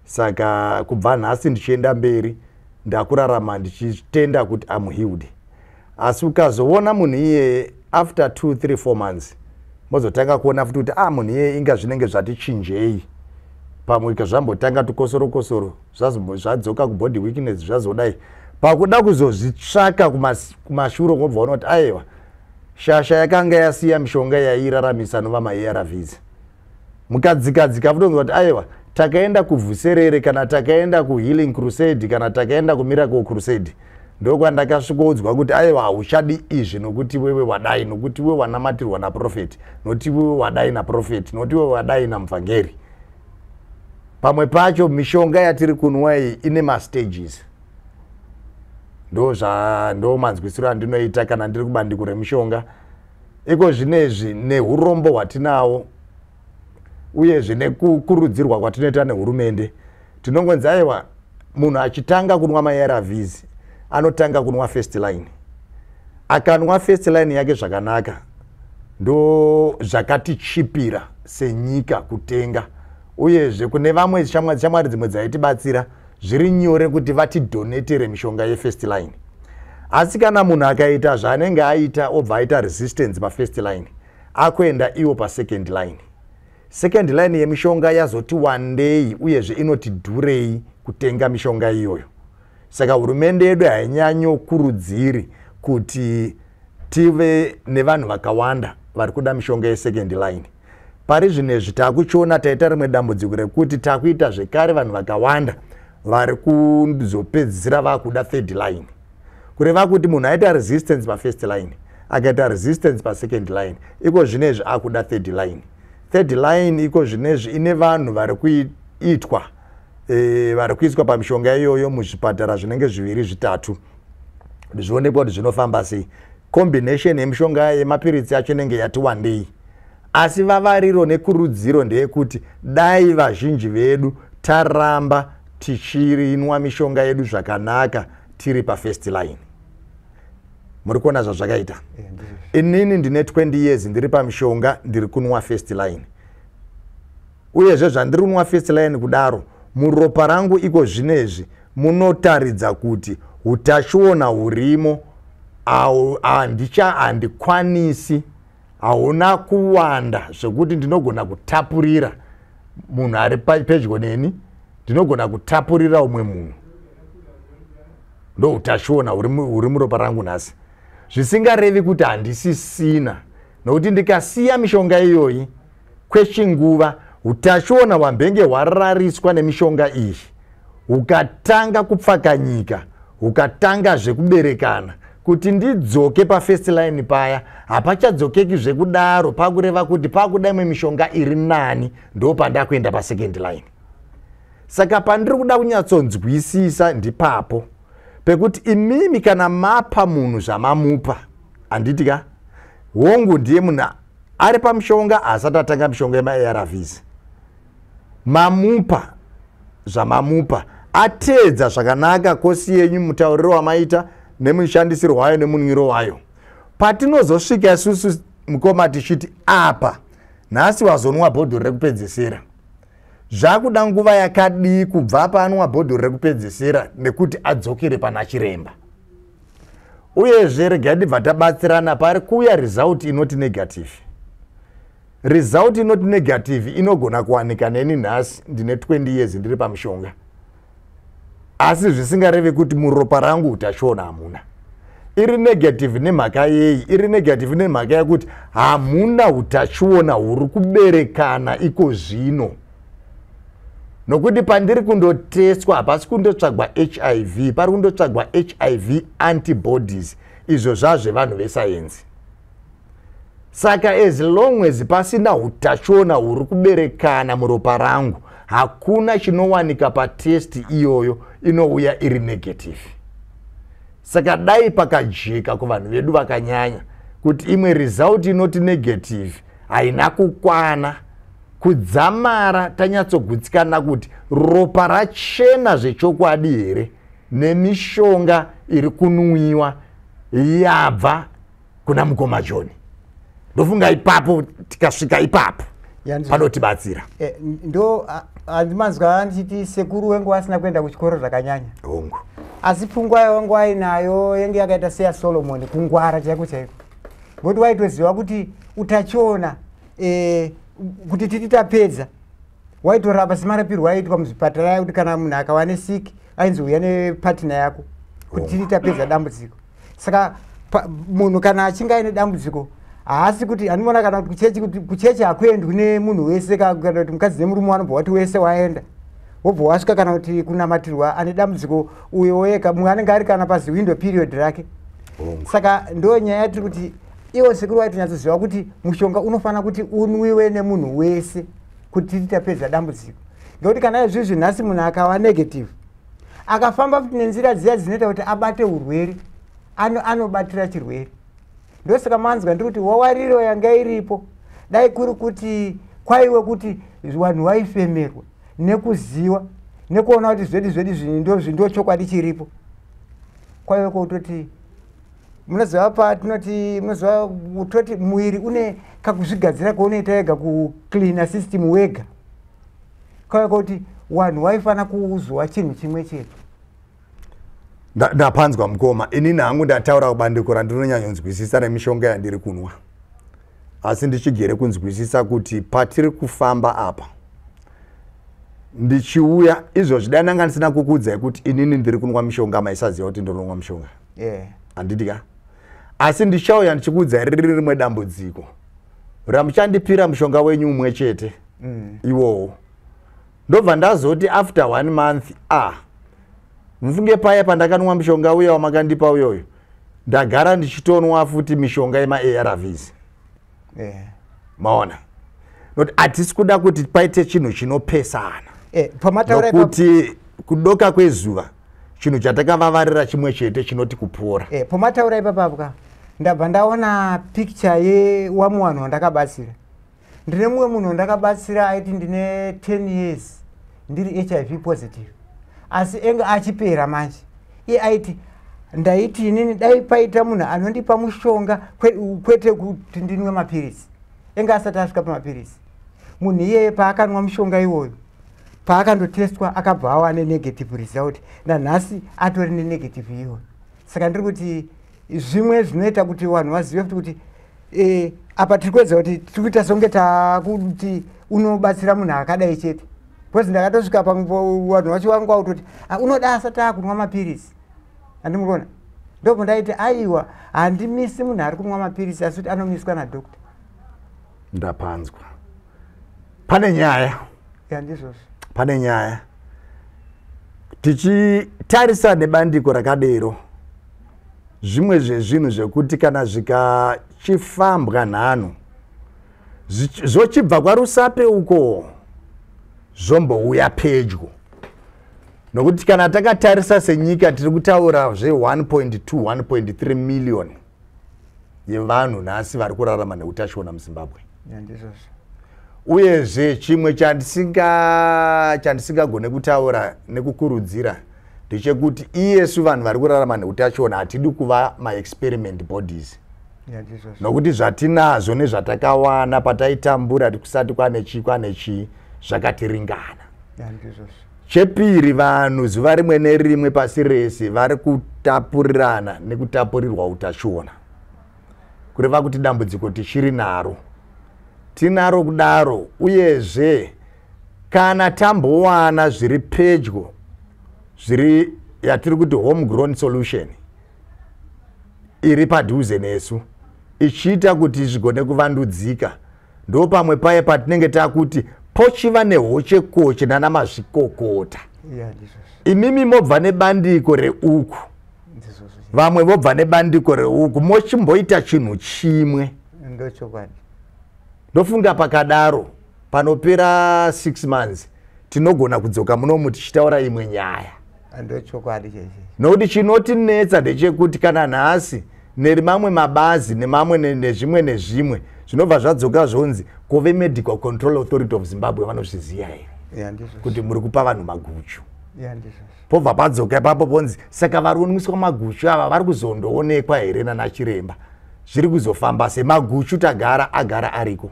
Saka kubva nhasi ndichienda mberi ndakurarama ndichitenda kuti am healed. Asi ukazoona munhu iye after 2, 3, 4 months mozotanga kuona futi kuti munhu iye inga zvinenge zvati chinjei. Pamwe ikazvambotanga tukosoro zvadzoka kubody weakness zvazodai. Pakuda kuzozvitsvaka kumashure ngobva unoti aiwa shasha yakanga yasiya mishonga yairaramisa nova ma-ARVs. Mukadzikadzika futi kuti aiwa takaenda kuvhuserere kana takaenda kuhealing crusade kana takaenda kumiracle crusade. Ndokwandakasvikodzwa kuti aiwa hauchadi izvi nokuti wewe wadai, nokuti wewe wanamatirwa naprofeti, nokuti wewe wadai naprofeti, nokuti wewe wadai namuvhangeri. Pamwe pacho mishonga yatiri kunwa iyi ine ma-stages. Ndo manzwisiro andinoita kana ndiri kubandiko remishonga. Iko zvinezvi neurombo hwatinawo uyezve nekukurudzirwa kwatinoita nehurumende tinongonzi aiwa munhu achitanga kunwa ma-ARVs anotanga kunwa first line. Akanwa first line yake zvakanaka ndo zvakatichipira senyika kutenga. Uyezve kune vamwe shamwari dzimwe dzaitibatsira zviri nyore kuti vatidonetere mishonga ye-first line. Asi kana munhu akaita zvaanenge aita obva aita resistance pa-first line akuenda iwo pa-second line. Second line yemishonga yazoti wandei uyezve inoti dhurei kutenga mishonga iyoyo. Saka hurumende yedu hainyanyokurudziri kuti tive nevanhu vakawanda vari kuda mishonga ye-second line. Pari zvinezvi takuchiona taita rimwe dambudziko rekuti takuita zvekare vanhu vakawanda vari kuzopedzisira vakuda third line. Kureva kuti munhu aita resistance pa-first line akaita resistance pa-second line iko zvinezvi akuda third line. Third line iko zvinezvi ine vanhu vari kuitwa vari kuiswa pamishonga iyoyo muzvipatara zvinenge 2, 3 zvionekwa kuti zvinofamba sei. Combination yemishonga yemapiritsi yacho inenge yati wandei. Asi vavariro nekurudziro ndeyekuti dai vazhinji vedu taramba tichirinwa mishonga yedu zvakanaka tiri pa-first line. Muri kuona zvazvakaita? Inini ndine 20 years ndiri pamishonga ndiri kunwa first line. Uyezve zvandiri kunwa first line kudaro muropa rangu iko zvinezvi munotaridza kuti utachiona hurimo handikwanisi, hauna kuwanda zvekuti ndinogona kutapurira munhu ari pedyo neni, ndinogona kutapurira umwe munhu. Ndo utachiona huri muropa rangu nhasi. Zvisingarevi kuti handisisina, nokuti ndikasiya mishonga iyoyi kwechinguva utachiona hwambenge hwarariswa nemishonga iyi ukatanga kupfakanyika, ukatanga zvekuberekana kuti ndidzoke pa-first line paya hapachadzokeki zvekudaro pakureva kuti pakuda imwe mishonga iri nani ndo pandakuenda pa-second line. Saka pandiri kuda kunyatsonzwisisa ndipapo pekuti imimi kana mapa munhu zvamamupa handiti ka hongu ndiye munhu ari pamishonga asati atanga mishonga yema-ARVs, mamupa zvamamupa atedza zvakanaka kosi yenyu mutauriro wamaita nemushandisiro wayo nemunwiro wayo. Patinozosvika isusu mukoma tichiti apa nhasi wazonwa bhodhoro rekupedzisira, zvakuda nguva yakadii kubva panwa bhodhoro rekupedzisira nekuti adzokere pana chiremba. Uyezve regai ndibva tabatsirana pari kuuya result inoti negative. Result inoti negative inogona kuwanika neni nhasi ndine 20 years ndiri pamishonga, asi zvisingarevi kuti muropa rangu utachiona hamuna. Iri negative nemhaka yei? Iri negative nemhaka yekuti hamuna utachiona huri kuberekana iko zvino. nokuti pandiri kundoteswa hapasi kundotsvagwa HIV, pari kundotsvagwa HIV antibodies, izvo zvazvevanhu vesayenzi. Saka as long as pasina utachiona huri kuberekana muropa rangu, hakuna chinowanika patesti iyoyo inouya iri negative. Saka dai pakajeka kuvanhu vedu vakanyanya kuti imwe result inoti negative haina kukwana, kudzamara tanyatsogutsikana kuti ropa rachena zvechokwadi here nemishonga iri kunwiwa yabva kuna mukoma John. Ndofunga ipapo tikasvika ipapo panotibatsira. Ndo andimanzwa ndichiti sekuru wengu asina kuenda kuchikoro zvakanyanya. Hongu. Asi pfungwa yangu ainayo yenge yakaita seya Solomon, kungwara chaiko chaiko. Ngoti waitoziva kuti utachiona kuti titi tapedza waitorapa semarapirwo aiitwa muzvipatara kuti kana munhu akawane siki ainzi uya nepatina yako kuti titi tapedza dambudziko. Saka munhu kana achinge aine dambudziko haasi kuti anoona kana kuti kuchechi hakuendwi nemunhu wese, kana kuti mukadzi nemurume wanobva wati wese waenda wobva wasvika kana kuti kunamatirwa ane dambudziko uyo wega, mumwe anenge ari kana pazi window period rake. Saka ndo nyaya tiri kuti iwo sekuru waitonyatsoziva kuti mushonga unofanira kuti unwiwe nemunhu wese kuti titapedza dambudziko. Ngekuti kana izvizvi nhasi munhu akawa negative akafamba nenzira dziya dzinoita kuti abate urwere, anobatira chirwere. Ndosaka manzwa ndiri kuti wawariro yanga iripo dai kuri kuti kwaiwe kuti vanhu vaifemerwa nekuziva nekuona kuti zvedu ndo chokwadi chiripo, kwaiwe kutoti munoziva patinoti munoziva toti mwiri une kakuzvigadzira kwaunoita ega kucleaner system wega, kwaiwe kuti vanhu vaifana kuzwa chinhu chimwe chete. Ndapanzwa mukoma, inini hangu ndataura kubandiko randinonyanyonzwisisa remishonga yandiri kunwa, asi ndichigere kunzwisisa kuti patiri kufamba apa ndichiuya izvozvi dai ndanga ndisina kukuudzai kuti inini ndiri kunwa mishonga maisaziva kuti ndinonwa mishonga. Handidi ka? Asi ndichauya ndichikuudzai riri rimwe dambudziko ramuchandipira mushonga wenyu umwe chete iwowo. Ndobva ndazoti after 1 month mufunge paya pandakanwa mushonga uya wamakandipa uyoyo ndagara ndichitonwa futi mishonga yema-ARVs. Maona noti hatisi kuda kuti paite chinhu chinopesana, nokuti kudoka kwezuva chinhu chatakavavarira chimwe chete chinoti kupora. Pomataura ipapapwa ndabva ndaona picture yewamu wanhu wandakabatsira. Ndine mumwe munhu wandakabatsira aiti ndine 10 years ndiri HIV positive, asi enge achipera manje. Iye aiti ndaiti inini dai paita munhu anondipa mushonga kwete kuti ndinwe mapirisi, enge asati asvika pamapirisi. Munhu iyeye paakanwa mushonga iwoyo paakandotestwa akabva awane negative result, nanhasi atori nenegative iyoyo. Saka ndiri kuti zvimwe zvinoita kuti vanhu vazive kuti apa tiri kuedza kuti tiri kuita songe takuti unobatsira munhu akadai chete. Because ndakatosvika vanhu vacho vangu vautoti unoda asati akunwa mapirisi. Handimukona ndopo ndaiti aiwa handimisi munhu ari kunwa mapirisi asi kuti anomiswa nadhokta. Ndapanzwa. Pane nyaya. Ndizvozvo. Pane nyaya. Tichitarisa nebandiko rakadero, zvimwe zvezvinhu zvekuti kana zvikachifambwa nhano zvochibva kwarusape uko zvombouya pedyo, nokuti kana takatarisa senyika tiri kutaura zve 1.2 1.3 million yevanhu nhasi vari kurarama neutachiona muZimbabwe. Uyezve chimwe chandisingagone kutaura nekukurudzira ndechekuti iyesu vanhu vari kurarama neutachiona hatidi kuva ma-experiment bodies, nokuti zvatinazvo nezvatakawana pataitambura kusati kwane chii zvakatiringana. Chepiri, vanhu zuva rimwe nerimwe pasi rese vari kutapurirana nekutapurirwa utachiona, kureva kuti dambudziko tichiri naro, tinaro kudaro. Uyezve kana tambowana zviri pedyo, zviri yatiri kuti home grown solution iri padhuze nesu ichiita kuti zvigone kuvandudzika, ndo pamwe paye patinenge takuti pochiva nehoche koche nana mazvikokota. Imimi mobva nebandiko reuku, vamwe vobva nebandiko reuku, mochimboita chinhu chimwe. Ndofunga pakadaro panopera 6 months tinogona kudzoka munomu tichitaura imwe nyaya. Nokuti chinotinetsa ndechekuti kana nhasi nerimamwe mabazi nemamwe nezvimwe zvinobva zvadzoka zvonzi kove Medical Control Authority of Zimbabwe vanozviziya here kuti muri kupa vanhu maguchu. Pobva padzoka ipapo ponzi saka vari kuniswa maguchu ava vari kuzondoonekwa here nana chiremba zviri kuzofamba semaguchu agara ariko.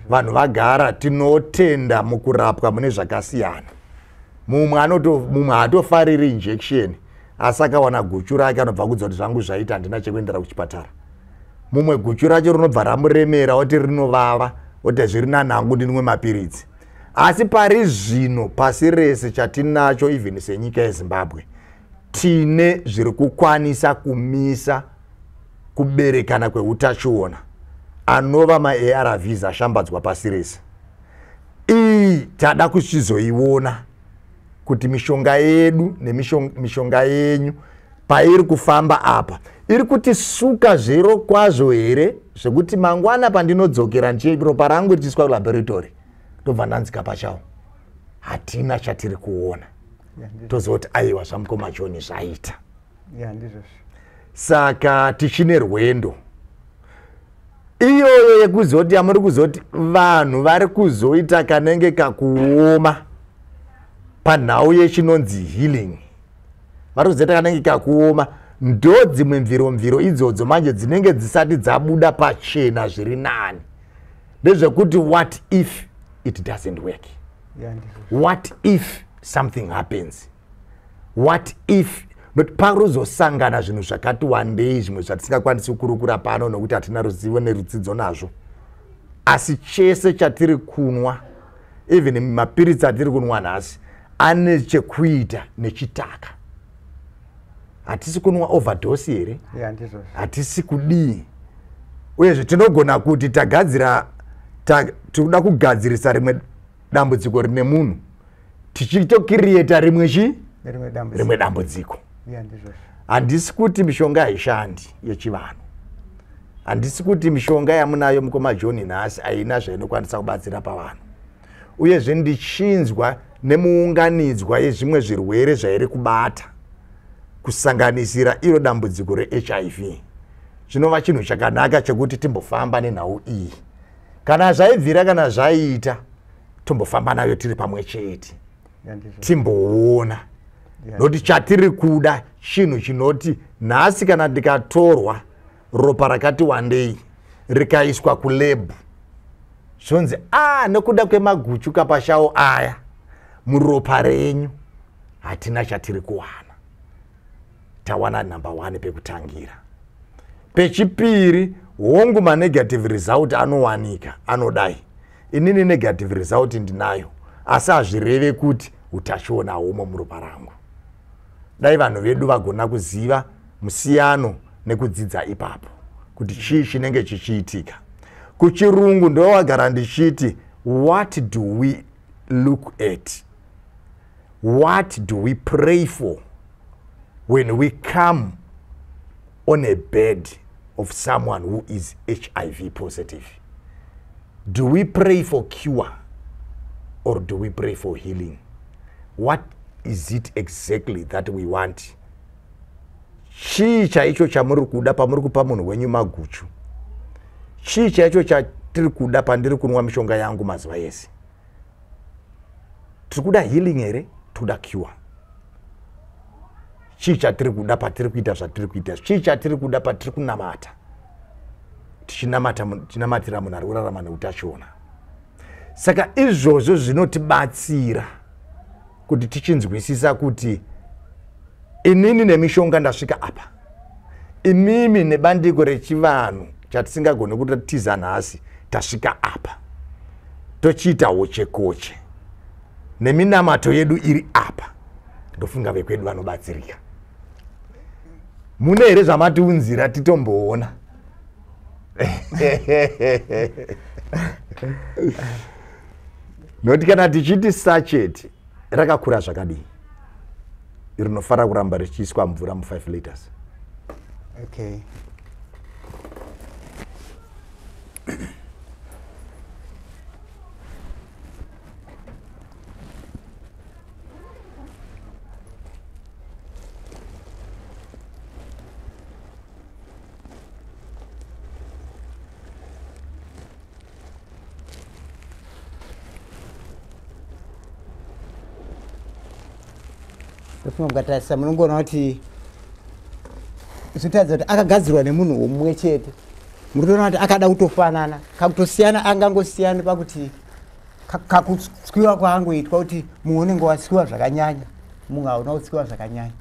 Vanhu vagara tinotenda mukurapwa mune zvakasiyana. Mumwe hatofariri injection asi akawana guchu rake anobva kudza kuti zvangu zvaita handina chekuendera kuchipatara. Mumwe guchu racho rinobva ramuremera oti rinovava oti zviri nanhangu ndinwe mapiritsi. Asi pari zvino pasi rese chatinacho even senyika yeZimbabwe tine zviri kukwanisa kumisa kuberekana kweutachiona anova ma-ARVs ashambadzwa pasi rese. Iyi tada kuchizoiona kuti mishonga yedu nemishonga yenyu pairi kufamba apa iri kuti suka zvero kwazvo here zvekuti mangwana pandinodzokera ropa rangu richiswa kulaboratory ndobva ndanzika pachawo hatina chatiri kuona. Tozoti aiwa zvamukoma John zvaita. Saka tichine rwendo iyoyo yekuzoti amuri kuzoti vanhu vari kuzoita kanenge kakuoma panhau yechinonzi healing. Vari kuzoita kanenge kakuoma ndo dzimwe mviro idzodzo manje dzinenge dzisati dzabuda pachena zviri nani. Ndezvekuti what if it doesn't work? What if something happens? What if paruzosangana zvinhu zvakati wandei zvimwe zvatisingakwanisi kurukura pano nokuti hatina ruzivo nerudzidzo nazvo. Asi chese chatiri kunwa even mapiritsi atiri kunwa nhasi ane chekuita nechitaka. Hatisi kunwa overdose here, hatisi kudii. Uyezve tinogona kuti tinoda kugadzirisa rimwe dambudziko rine munhu tichitokirieta rimwe dambudziko. Handisi kuti mishonga haishandi yechivanhu. Handisi kuti mishonga yamunayo mukoma John nhasi haina zvainokwanisa kubatsira pavanhu. Uyezve ndichinzwa nemuunganidzwa yezvimwe zvirwere zvairi kubata kusanganisira iro dambudziko reHIV. Chinova chinhu chakanaka chekuti timbofamba nenhau iyi. Kana zvaibvira kana zvaita tombofamba nayo tiri pamwe chete. Timboona. Noti chatiri kuda chinhu chinoti nhasi kana ndikatorwa ropa rakati wandei rikaiswa kulab zvonzi nekuda kwemaguchu kapashawo aya muropa renyu hatina chatiri kuwana. Tawana number 1 pekutangira. Pechipiri hongu ma-negative result anowanika anodai. Inini negative result ndinayo asi hazvireve kuti utachiona haumo muropa rangu. Dai vanhu vedu vagona kuziva musiyano nekudzidza ipapo kuti chii chinenge chichiitika. Kuchirungu ndo wagara ndichiti what do we look at, what do we pray for when we come on a bed of someone who is HIV positive? Do we pray for cure or do we pray for healing? What is it exactly that we want? Chii chaicho chamuri kuda pamuri kupa munhu wenyu maguchu? Chii chaicho chatiri kuda pandiri kunwa mishonga yangu mazuva ese? Tiri kuda healing here, toda cure. Chii chatiri kuda patiri kuita zvatiri kuita? Chii chatiri kuda patiri kunamata? Tichinamatira munhu ari kurarama neutachiona. Saka izvozvo zvinotibatsira kuti tichinzwisisa kuti inini nemishonga ndasvika apa. Imimi nebandiko rechivanhu chatisingagone kutiza nhasi tasvika apa. Tochiita hoche-koche. Neminamato yedu iri apa. Ndofunga vekwedu vanobatsirika. Mune here zvamatiunzira titomboona. Nokuti kana tichiti sachet rakakura zvakadii rinofara kuramba richiiswa mvura mu5 liters. Okay. Mukatarisisa munongoona kuti zvinotaridza kuti akagadzirwa nemunhu umwe chete. Murikuona kuti akada kutofanana, kakutosiyana angangosiyana pakuti kakutsiwa kwaangoitwa kuti mumwe unenge watsiwa zvakanyanya, mumwe hauna kutsiwa zvakanyanya.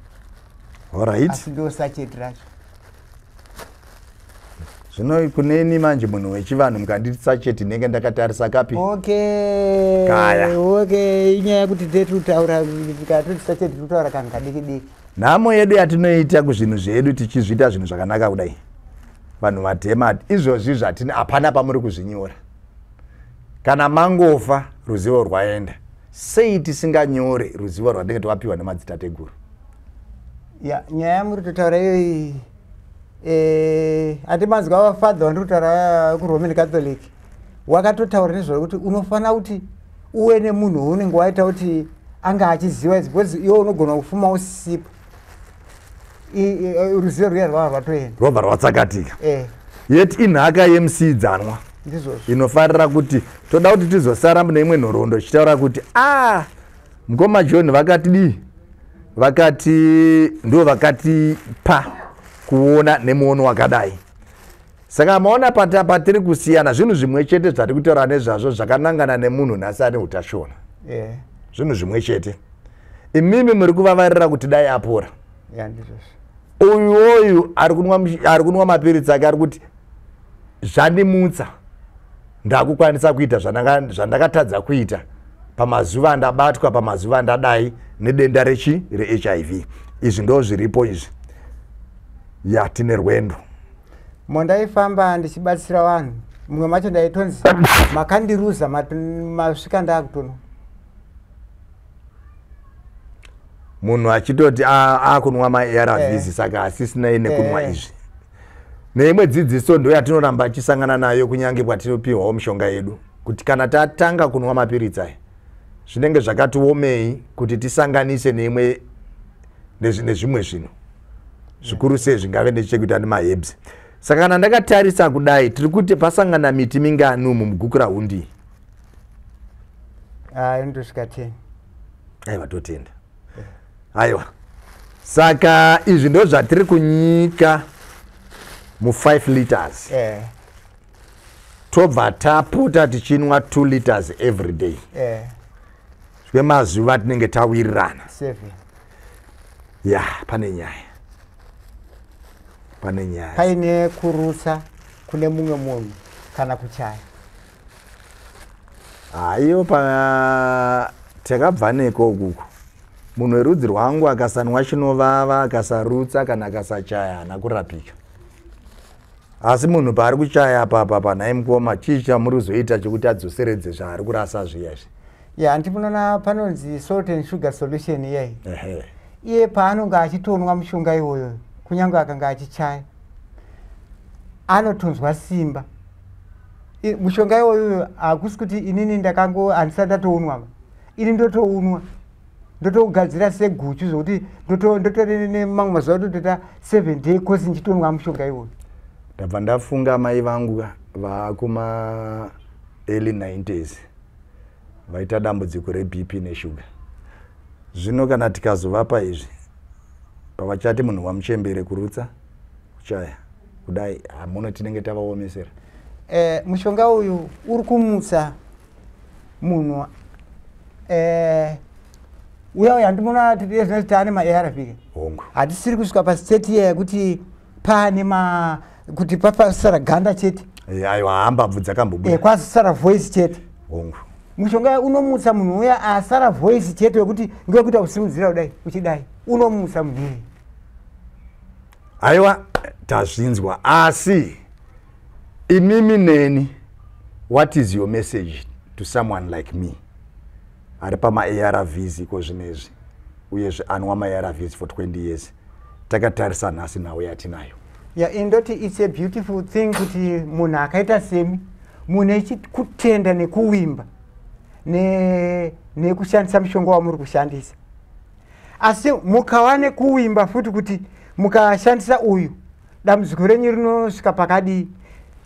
Alright. Asi ndo sacheti racho. Zvino kuneni manje munhu wechivanhu mukanditi sacheti ndenge ndakatarisa kapi? Okay. Kaya. Okay, inyaya yekuti tetutaura tikatoti sacheti tutaura kanhu kadiki-diki. Nhamo yedu yatinoita kuzvinhu zvedu tichizviita zvinhu zvakanaka kudai. Vanhu vatema izvozvi zvatini hapana pamuri kuzvinyora. Kana mangofa ruzivo rwaenda. Sei tisinganyore ruzivo rwatinenge twapiwa nemadzitateguru? Ya, nyaya muri totaura iyoyi atimanzwa vafadha vandinotaura kuRoman Catholic. Wakatotaura nezvekuti unofana kuti uwe nemunhu unenge waita kuti anga achiziva because iwe unogona kufuma usipo. Ruzivo rwuya rwava rwatoenda. Rwobva rwatsakatika. Yeti inhaka yemusiidzanwa. Inofarira kuti toda kuti tizosara neimwe nhoroondo tichitaura kuti mukoma John vakatidii? Vakati ndo vakatipa kuona nemuono wakadai. Saka maona patiri kusiyana zvinhu zvimwe chete zvati kutaura nezvazvo zvakanangana nemunhu nhasi ane utashona. Zvinhu zvimwe chete. Imimi muri kuvavarira kuti dai apora. Uyu ari kunwa mapiritsi ake ari kuti zvandimutsa ndakukwanisa kuita zvandakatadza kuita pamazuva andabatwa pamazuva andadai nedenda re-HIV. Izvi ndo zviripo izvi. Tine rwendo. Mondaifamba ndichibatsira vanhu. Mumwe macho ndaitonzi makandiruza masvika ndakutono. Munhu achitoti akunwa ma-ARVs saka asisina nekunwa izvi. Neimwe dzidziso ndo yatinoramba achisangana nayo kunyange kwatinopiwawo mishonga yedu kuti kana tatanga kunwa mapiritsi aya zvinenge zvakatiomei kuti tisanganise neimwe nezvimwe zvinhu zvikuru sei zvingave nechekuita nemaherbs. Saka kana ndakatarisa kudai tiri kuti pasangana miti mingani mumuguku rahundi? Indosvika 10. Aiwa totenda. Aiwa. Saka izvi ndo zvatiri kunyika mu5 liters. Tobva tapota tichinwa 2 liters every day. Kwemazuva tinenge tawirirana. 7. Pane nyaya. Paine kurutsa kune mumwe munhu kana kuchaya. Iyo takabva neko ukuku. Munhu werudzi rwangu akasanwa chinovava, akasarutsa kana akasachaya hana kurapika. Asi munhu paari kuchaya apa naye mukoma chii chamuri kuzoita chekuti adzoseredze zvaari kurasa zviyazvi? Ndinoona panonzi salt and sugar solution iyai. Iye paanonga achitonwa mushonga iwoyo kunyange akanga achichaya anotonzwa simba. Mushonga iwoyo hakusi kuti inini handisati ndatounwa. Ini ndotounwa. Ndotogadzira seguchu zvokuti ndotori nemamwe mazuva totoita 7 day course ndichitonwa mushonga iwoyo. Ndabva ndafunga mai vangu vakuma early 90s vaita dambudziko reBP neshuga. Zvino kana tikazovapa izvi pavachati munhu wamuchembere kurutsa kuchaya kudai hamuna tinenge tavaomesera. Mushonga uyu uri kumutsa munhu uya yandimona titi ane ma-ARV. Hatisiri kusvika pastate yekuti pane kuti papasara ganda chete. Aiwa hambabvu dzakambobuda. Kwasara voice chete. Mushonga unomutsa munhu uya asara voice chete wekuti ngekuita kusimudzira kudai uchidai unomutsa munhu. Aiwa tazvinzwa asi imimi neni what is your message to someone like me ari pama-ARVs iko zvinezvi uyezve anwa ma-ARVs for 20 years takatarisa nhasi nawo yatinayo. Indoti it's a beautiful thing kuti munhu akaita semi mune kutenda nekuwimba nekushandisa mushonga wamuri kushandisa, asi mukawane kuwimba futi kuti mukashandisa uyu dambudziko renyu rinosvika pakadii.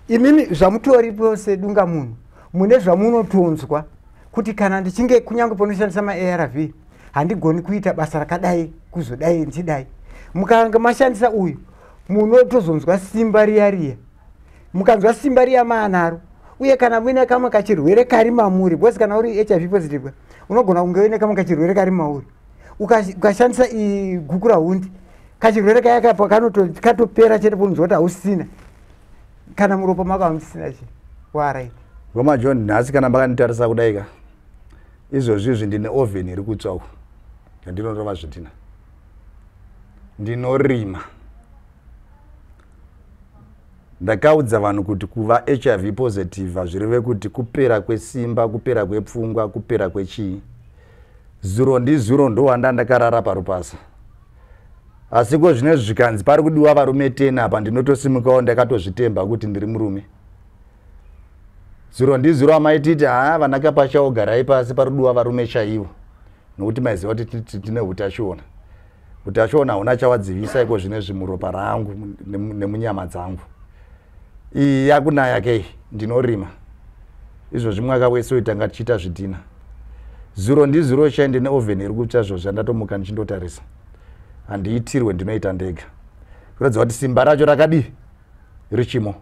Imimi zvamutoripo sedunga munhu mune zvamunotonzwa kuti kana ndichinge kunyange ponoshandisa ma-ARV handigoni kuita basa rakadai kuzodai ndidai. Mukanga mashandisa uyu munotozonzwa simba riya mukanzwa simba riya maanaro, uye kana muine kamwe kachirwere kari mamuri, because kana uri HIV positive unogona kunge uine kamwe kachirwere kari mauri ukashandisa guku rahundi kachirwere kaya katopera chete ponzwa kuti hausina kana muropa mako hamusina chi warai. Goma John, nhasi kana makanitarisa kudaika izvozvizvi ndine oven iri kutsvaku yandinotova zvidhina, ndinorima. Ndakaudza vanhu kuti kuva HIV positive hazvireve kuti kupera kwesimba, kupera kwepfungwa, kupera kwechii. Zuro ndizuro ndo wanda ndakarara parupasa. Asi ko zvinezvi zvikanzi pari kudiwa varume 10 apa ndinotosimukawo ndakatozvitemba kuti ndiri murume. Zuro ndizuro amaititi vanakapashawo garai pasi pari kudiwa varume chaivo, nokuti maiziva kuti tine utashona. Utashona hauna chawadzivisa iko zvinezvi muropa rangu nemunyama dzangu. Iyi yakunaya kei, ndinorima. Izvozvi mwaka wese uitanga tichiita zvidhina. Zuro ndizuro chai ndine oven iri kutsva zvozvo ndatomuka ndichindotarisa. Handiitirwe ndinoita ndega. Kuratidza kuti simba racho rakadii richimo.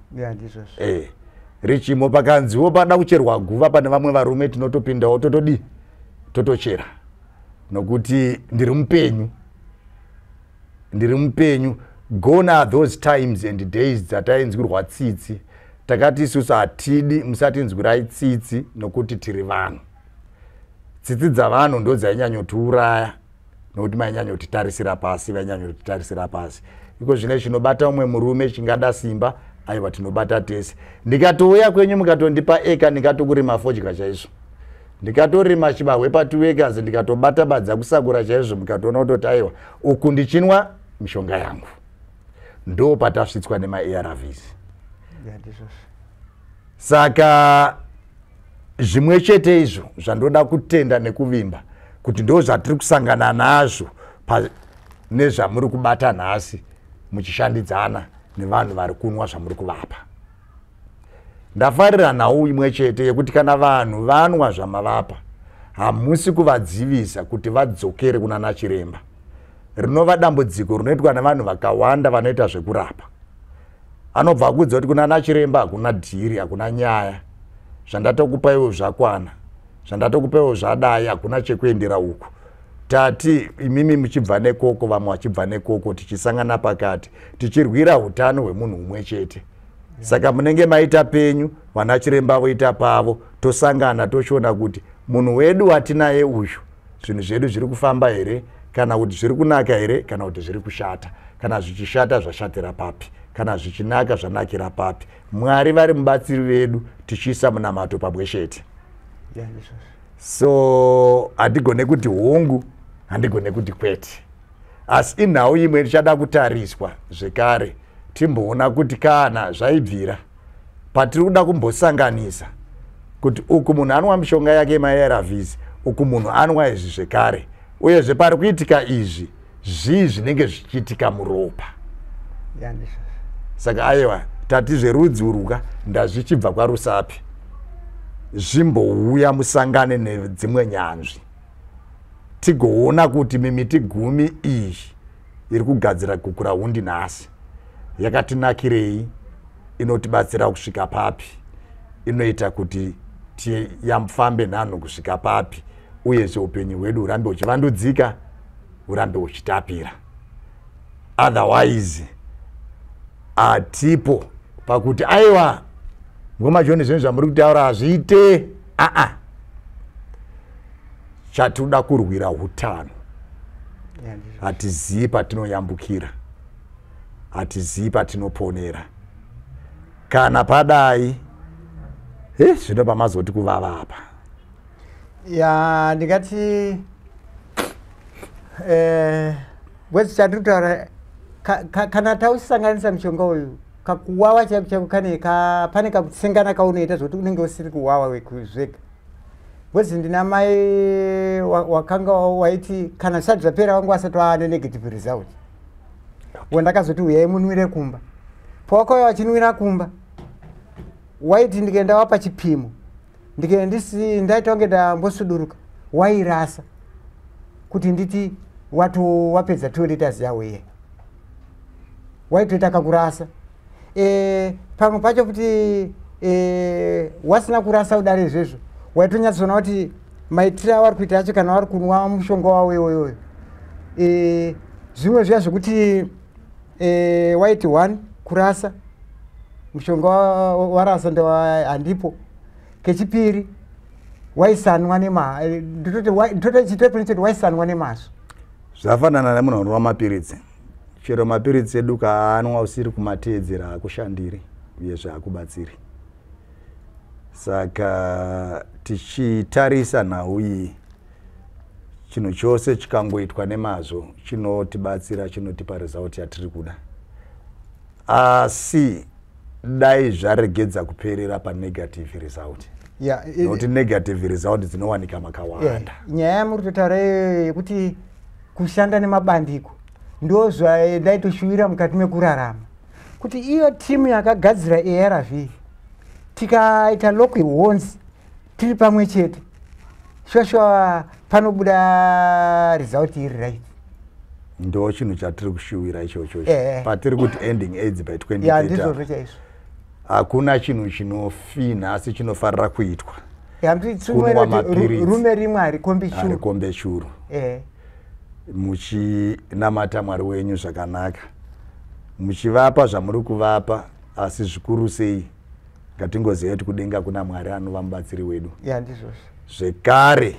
Richimo pakanziwo pada kucherwa guva pane vamwe varume tinotopindawo totodii totochera. Nokuti ndiri mupenyu. Gone are those times and days dzatainzwirwa tsitsi. Takati isusu hatidi musatinzwirai tsitsi nokuti tiri vanhu. Tsitsi dzavanhu ndo dzainyanyotiuraya nokuti mainyanyotitarisira pasi, vainyanyotitarisira pasi. Iko zvine chinobata umwe murume chingada simba, aiwa tinobata tese. Ndikatouya kwenyu mukatondipa eka ndikatokurima fodya chaizvo. Ndikatorima chibahwe pa 2 acres ndikatobata badza kusakura chaizvo mukatoona kuti aiwa uku ndichinwa mishonga yangu. Ndo patasvitswa nema-ARVs. Saka zvimwe chete izvo zvandoda kutenda nekuvimba kuti ndo zvatiri kusangana nazvo nezvamuri kubata nhasi muchishandidzana nevanhu vari kunwa zvamuri kuvapa. Ndafarira nhau imwe chete yekuti kana vanhu vanwa zvamavapa hamusi kuvadzivisa kuti vadzokere kuna nachiremba. Rinova dambudziko rinoitwa nevanhu vakawanda vanoita zvekurapa. Anobva akudza kuti kuna nachiremba hakuna dhiri, hakuna nyaya. Zvandatokupa iwo zvakwana, zvandatokupa iwo zvadai, hakuna chekuendera uku. Tati imimi muchibva nekoko, vamwe vachibva nekoko, tichisangana pakati, tichirwira utano hwemunhu umwe chete. Saka munenge maita penyu, vanachiremba voita pavo, tosangana toshona kuti munhu wedu watinaye uyu, zvinhu zvedu zviri kufamba here, kana kuti zviri kunaka here, kana kuti zviri kushata, kana zvichishata zvashatira papi, kana zvichinaka zvanakira papi. Mwari vari mubatsiri vedu tichiisa munamato pabweshete. So hatigone kuti hongu, handigone kuti kwete. Asi inhau imwe tichada kutariswa zvekare. Timboona kuti kana zvaibvira patiri kuda kumbosanganisa kuti uku munhu anwa mishonga yake ma-ARVs, uku munhu anwa izvi zvekare, uyezve pari kuitika izvi zvinenge zvichiitika muropa. Saka aiwa tati zverudzi uruka ndazvichibva kwarusapi, zvimbouya musangane nedzimwe nyanzvi tigoona kuti mimiti 10 iyi iri kugadzira guku rahundi nhasi yakatinakirei, inotibatsira kusvika papi, inoita kuti tiyamfambe nhanho kusvika papi, uyezve upenyu hwedu hurambe huchivandudzika, hurambe huchitapira. Otherwise atipo pakuti aiwa ngoma John zvinhu zvamuri kutaura hazviite. Chatoda kurwira hutano. Hatizivi patinoyambukira, hatizivi patinoponera. Kana padai zvino pamazoti kuvava apa. Ya ndikati wezi chatutaura kana tausanganisa mushonga uyu kakuwawa chako kane pane kakusengana kaunoita zvoti unenge usiri kuwawa wekuzvega. Wezi ndina mai wakanga waiti kana zvisati zvapera wangu asati ane negative result. Wandakazoti uyai munwire kumba. Pawakauya wachinwira kumba waiti ndikaenda wapa chipimo ndikaenda ndaita kunge ndambosuduruka wairasa kuti nditi wapedza 2 liters yawo iye waitoita kakurasa. Pamwe pacho kuti wasina kurasa kudare izvezvo waitonyatsoona kuti maitiro avari kuita acho kana vari kunwa mushonga wawo iwoyo zvimwe zviya zvekuti waiti 1 kurasa mushonga warasa handipo. Kechipiri waisanwa nditoti chitepenichoti waisanwa nemazvo. Zvafanana nemunhu unonwa mapiritsi. Chero mapiritsi edu kaanwa usiri kumateedzera akushandiri uyezve akubatsiri. Saka tichitarisa nhau iyi chinhu chose chikangoitwa nemazvo chinotibatsira, chinotipa result yatiri kuda. Asi dai zvaregedza kuperera panegative result. Nokuti negative result dzinowanika makawanda. Nyaya yamuri kutotaura yekuti kushanda nemabandiko ndo zvaitaitoshuwira mukati mekurarama. Kuti iyo timu yakagadzira ARV tikaita lokwe honzi tiri pamwe chete shosho panobuda result iri right. Ndo chinhu chatiri kushuwira ichocho. Patiri kuti ending AIDS by 2030. Ndizvo chaizvo. Hakuna chinhu chinofina asi chinofarira kuitwa. Rume rimwe harikombe shuru. Muchinamata Mwari wenyu zvakanaka. Muchivapa zvamuri kuvapa asi zvikuru sei ngatingoziva kuti kudenga kuna Mwari anova mubatsiri wedu. Zvekare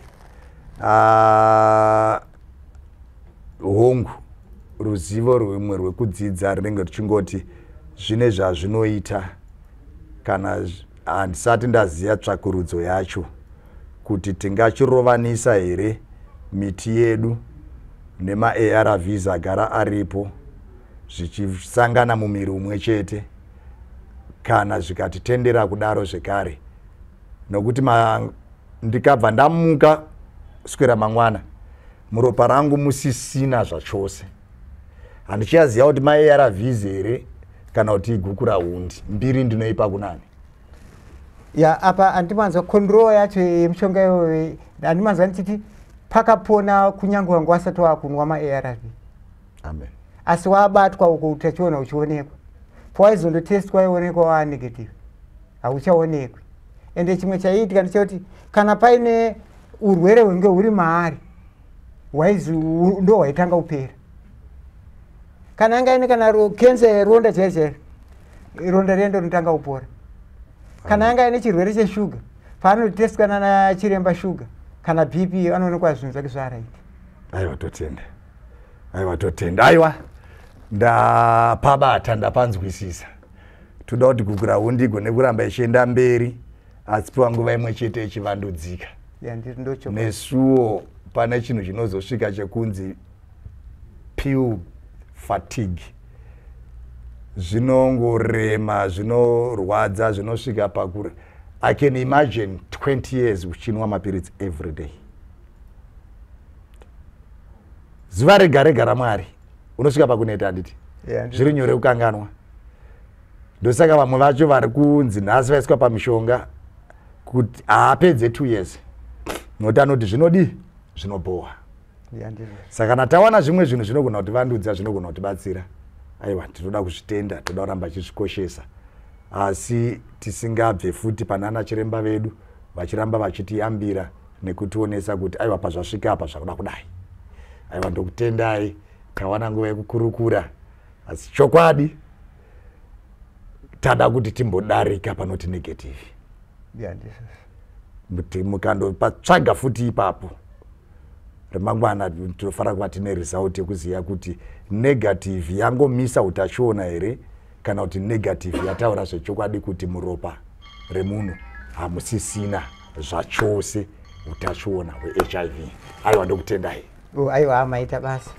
hongu ruzivo rumwe rwekudzidza rinenge ruchingoti zvine zvazvinoita kana handisati ndaziva tsvakurudzo yacho kuti tingachirovanisa here miti yedu nema-ARVs agara aripo zvichisangana mumiri umwe chete kana zvikatitendera kudaro zvekare. Nokuti ndikabva ndamuka swera mangwana muropa rangu musisina zvachose. Handichaziva kuti ma-ARVs here kana kuti igukura hundi mbiri ndinoipa kunani. Apa handimanzwa control yacho yemushonga iyoyo handimanzwa ndichiti pakapona kunyange wangu wasati wakunwa ma-ARV. Amen. Asi wabatwa uko utachiona uchionekwa. Pawaizondotestwa ionekwa waa negative hauchaonekwi. Ende chimwe chaiitika ndechekuti kana paine urwere hwenge huri maari ndo hwaitanga kupera. Kana anga ine kana kenza yeronda chaizvo ronda rendo rinotanga kupora. Kana anga ine chirwere cheshuga paanotestwa nana chiremba shuga kana BP anoonekwa zvinhu zvake zvaraita. Aiwa totenda. Aiwa ndapabata ndapanzwisisa. Toda kuti gukura hundi igone kuramba ichienda mberi asi piwa nguva imwe chete ichivandudzika. Nesuwo pane chinhu chinozosvika chekunzi pill fatigue. Zvinongorema, zvinorwadza, zvinosvika pakure. I can imagine 20 years uchinwa mapiritsi every day. Zuva rega rega raMwari unosvika pakuneta handiti. Zviri nyore kukanganwa. Ndosaka vamwe vacho vari kunzi nhasi vaiswa pamishonga kuti haapedze 2 years. Nokuti anoti zvinodi zvinobohwa. Saka kana tawana zvimwe zvinhu zvinogona kutivandudza, zvinogona kutibatsira. Aiwa tinoda kuzvitenda, toda kuramba tichizvikoshesa. Asi tisingabve futi panana chiremba vedu vachiramba vachitiyambira nekutionesa kuti aiwa pazvasvika apa zvakuda kudai. Aiwa ndokutendai tawana nguva yekukurukura. Asi chokwadi tada kuti timbodarika panoti negative. Mukandopatsvaga futi ipapo remangwana tinofanira kuva tine result yekuziva kuti negative yangomisa utachiona here kana kuti negative yataura zvechokwadi kuti muropa remunhu hamusisina zvachose utachiona hweHIV. Aiwa ndokutendai. Aiwa amaita basa.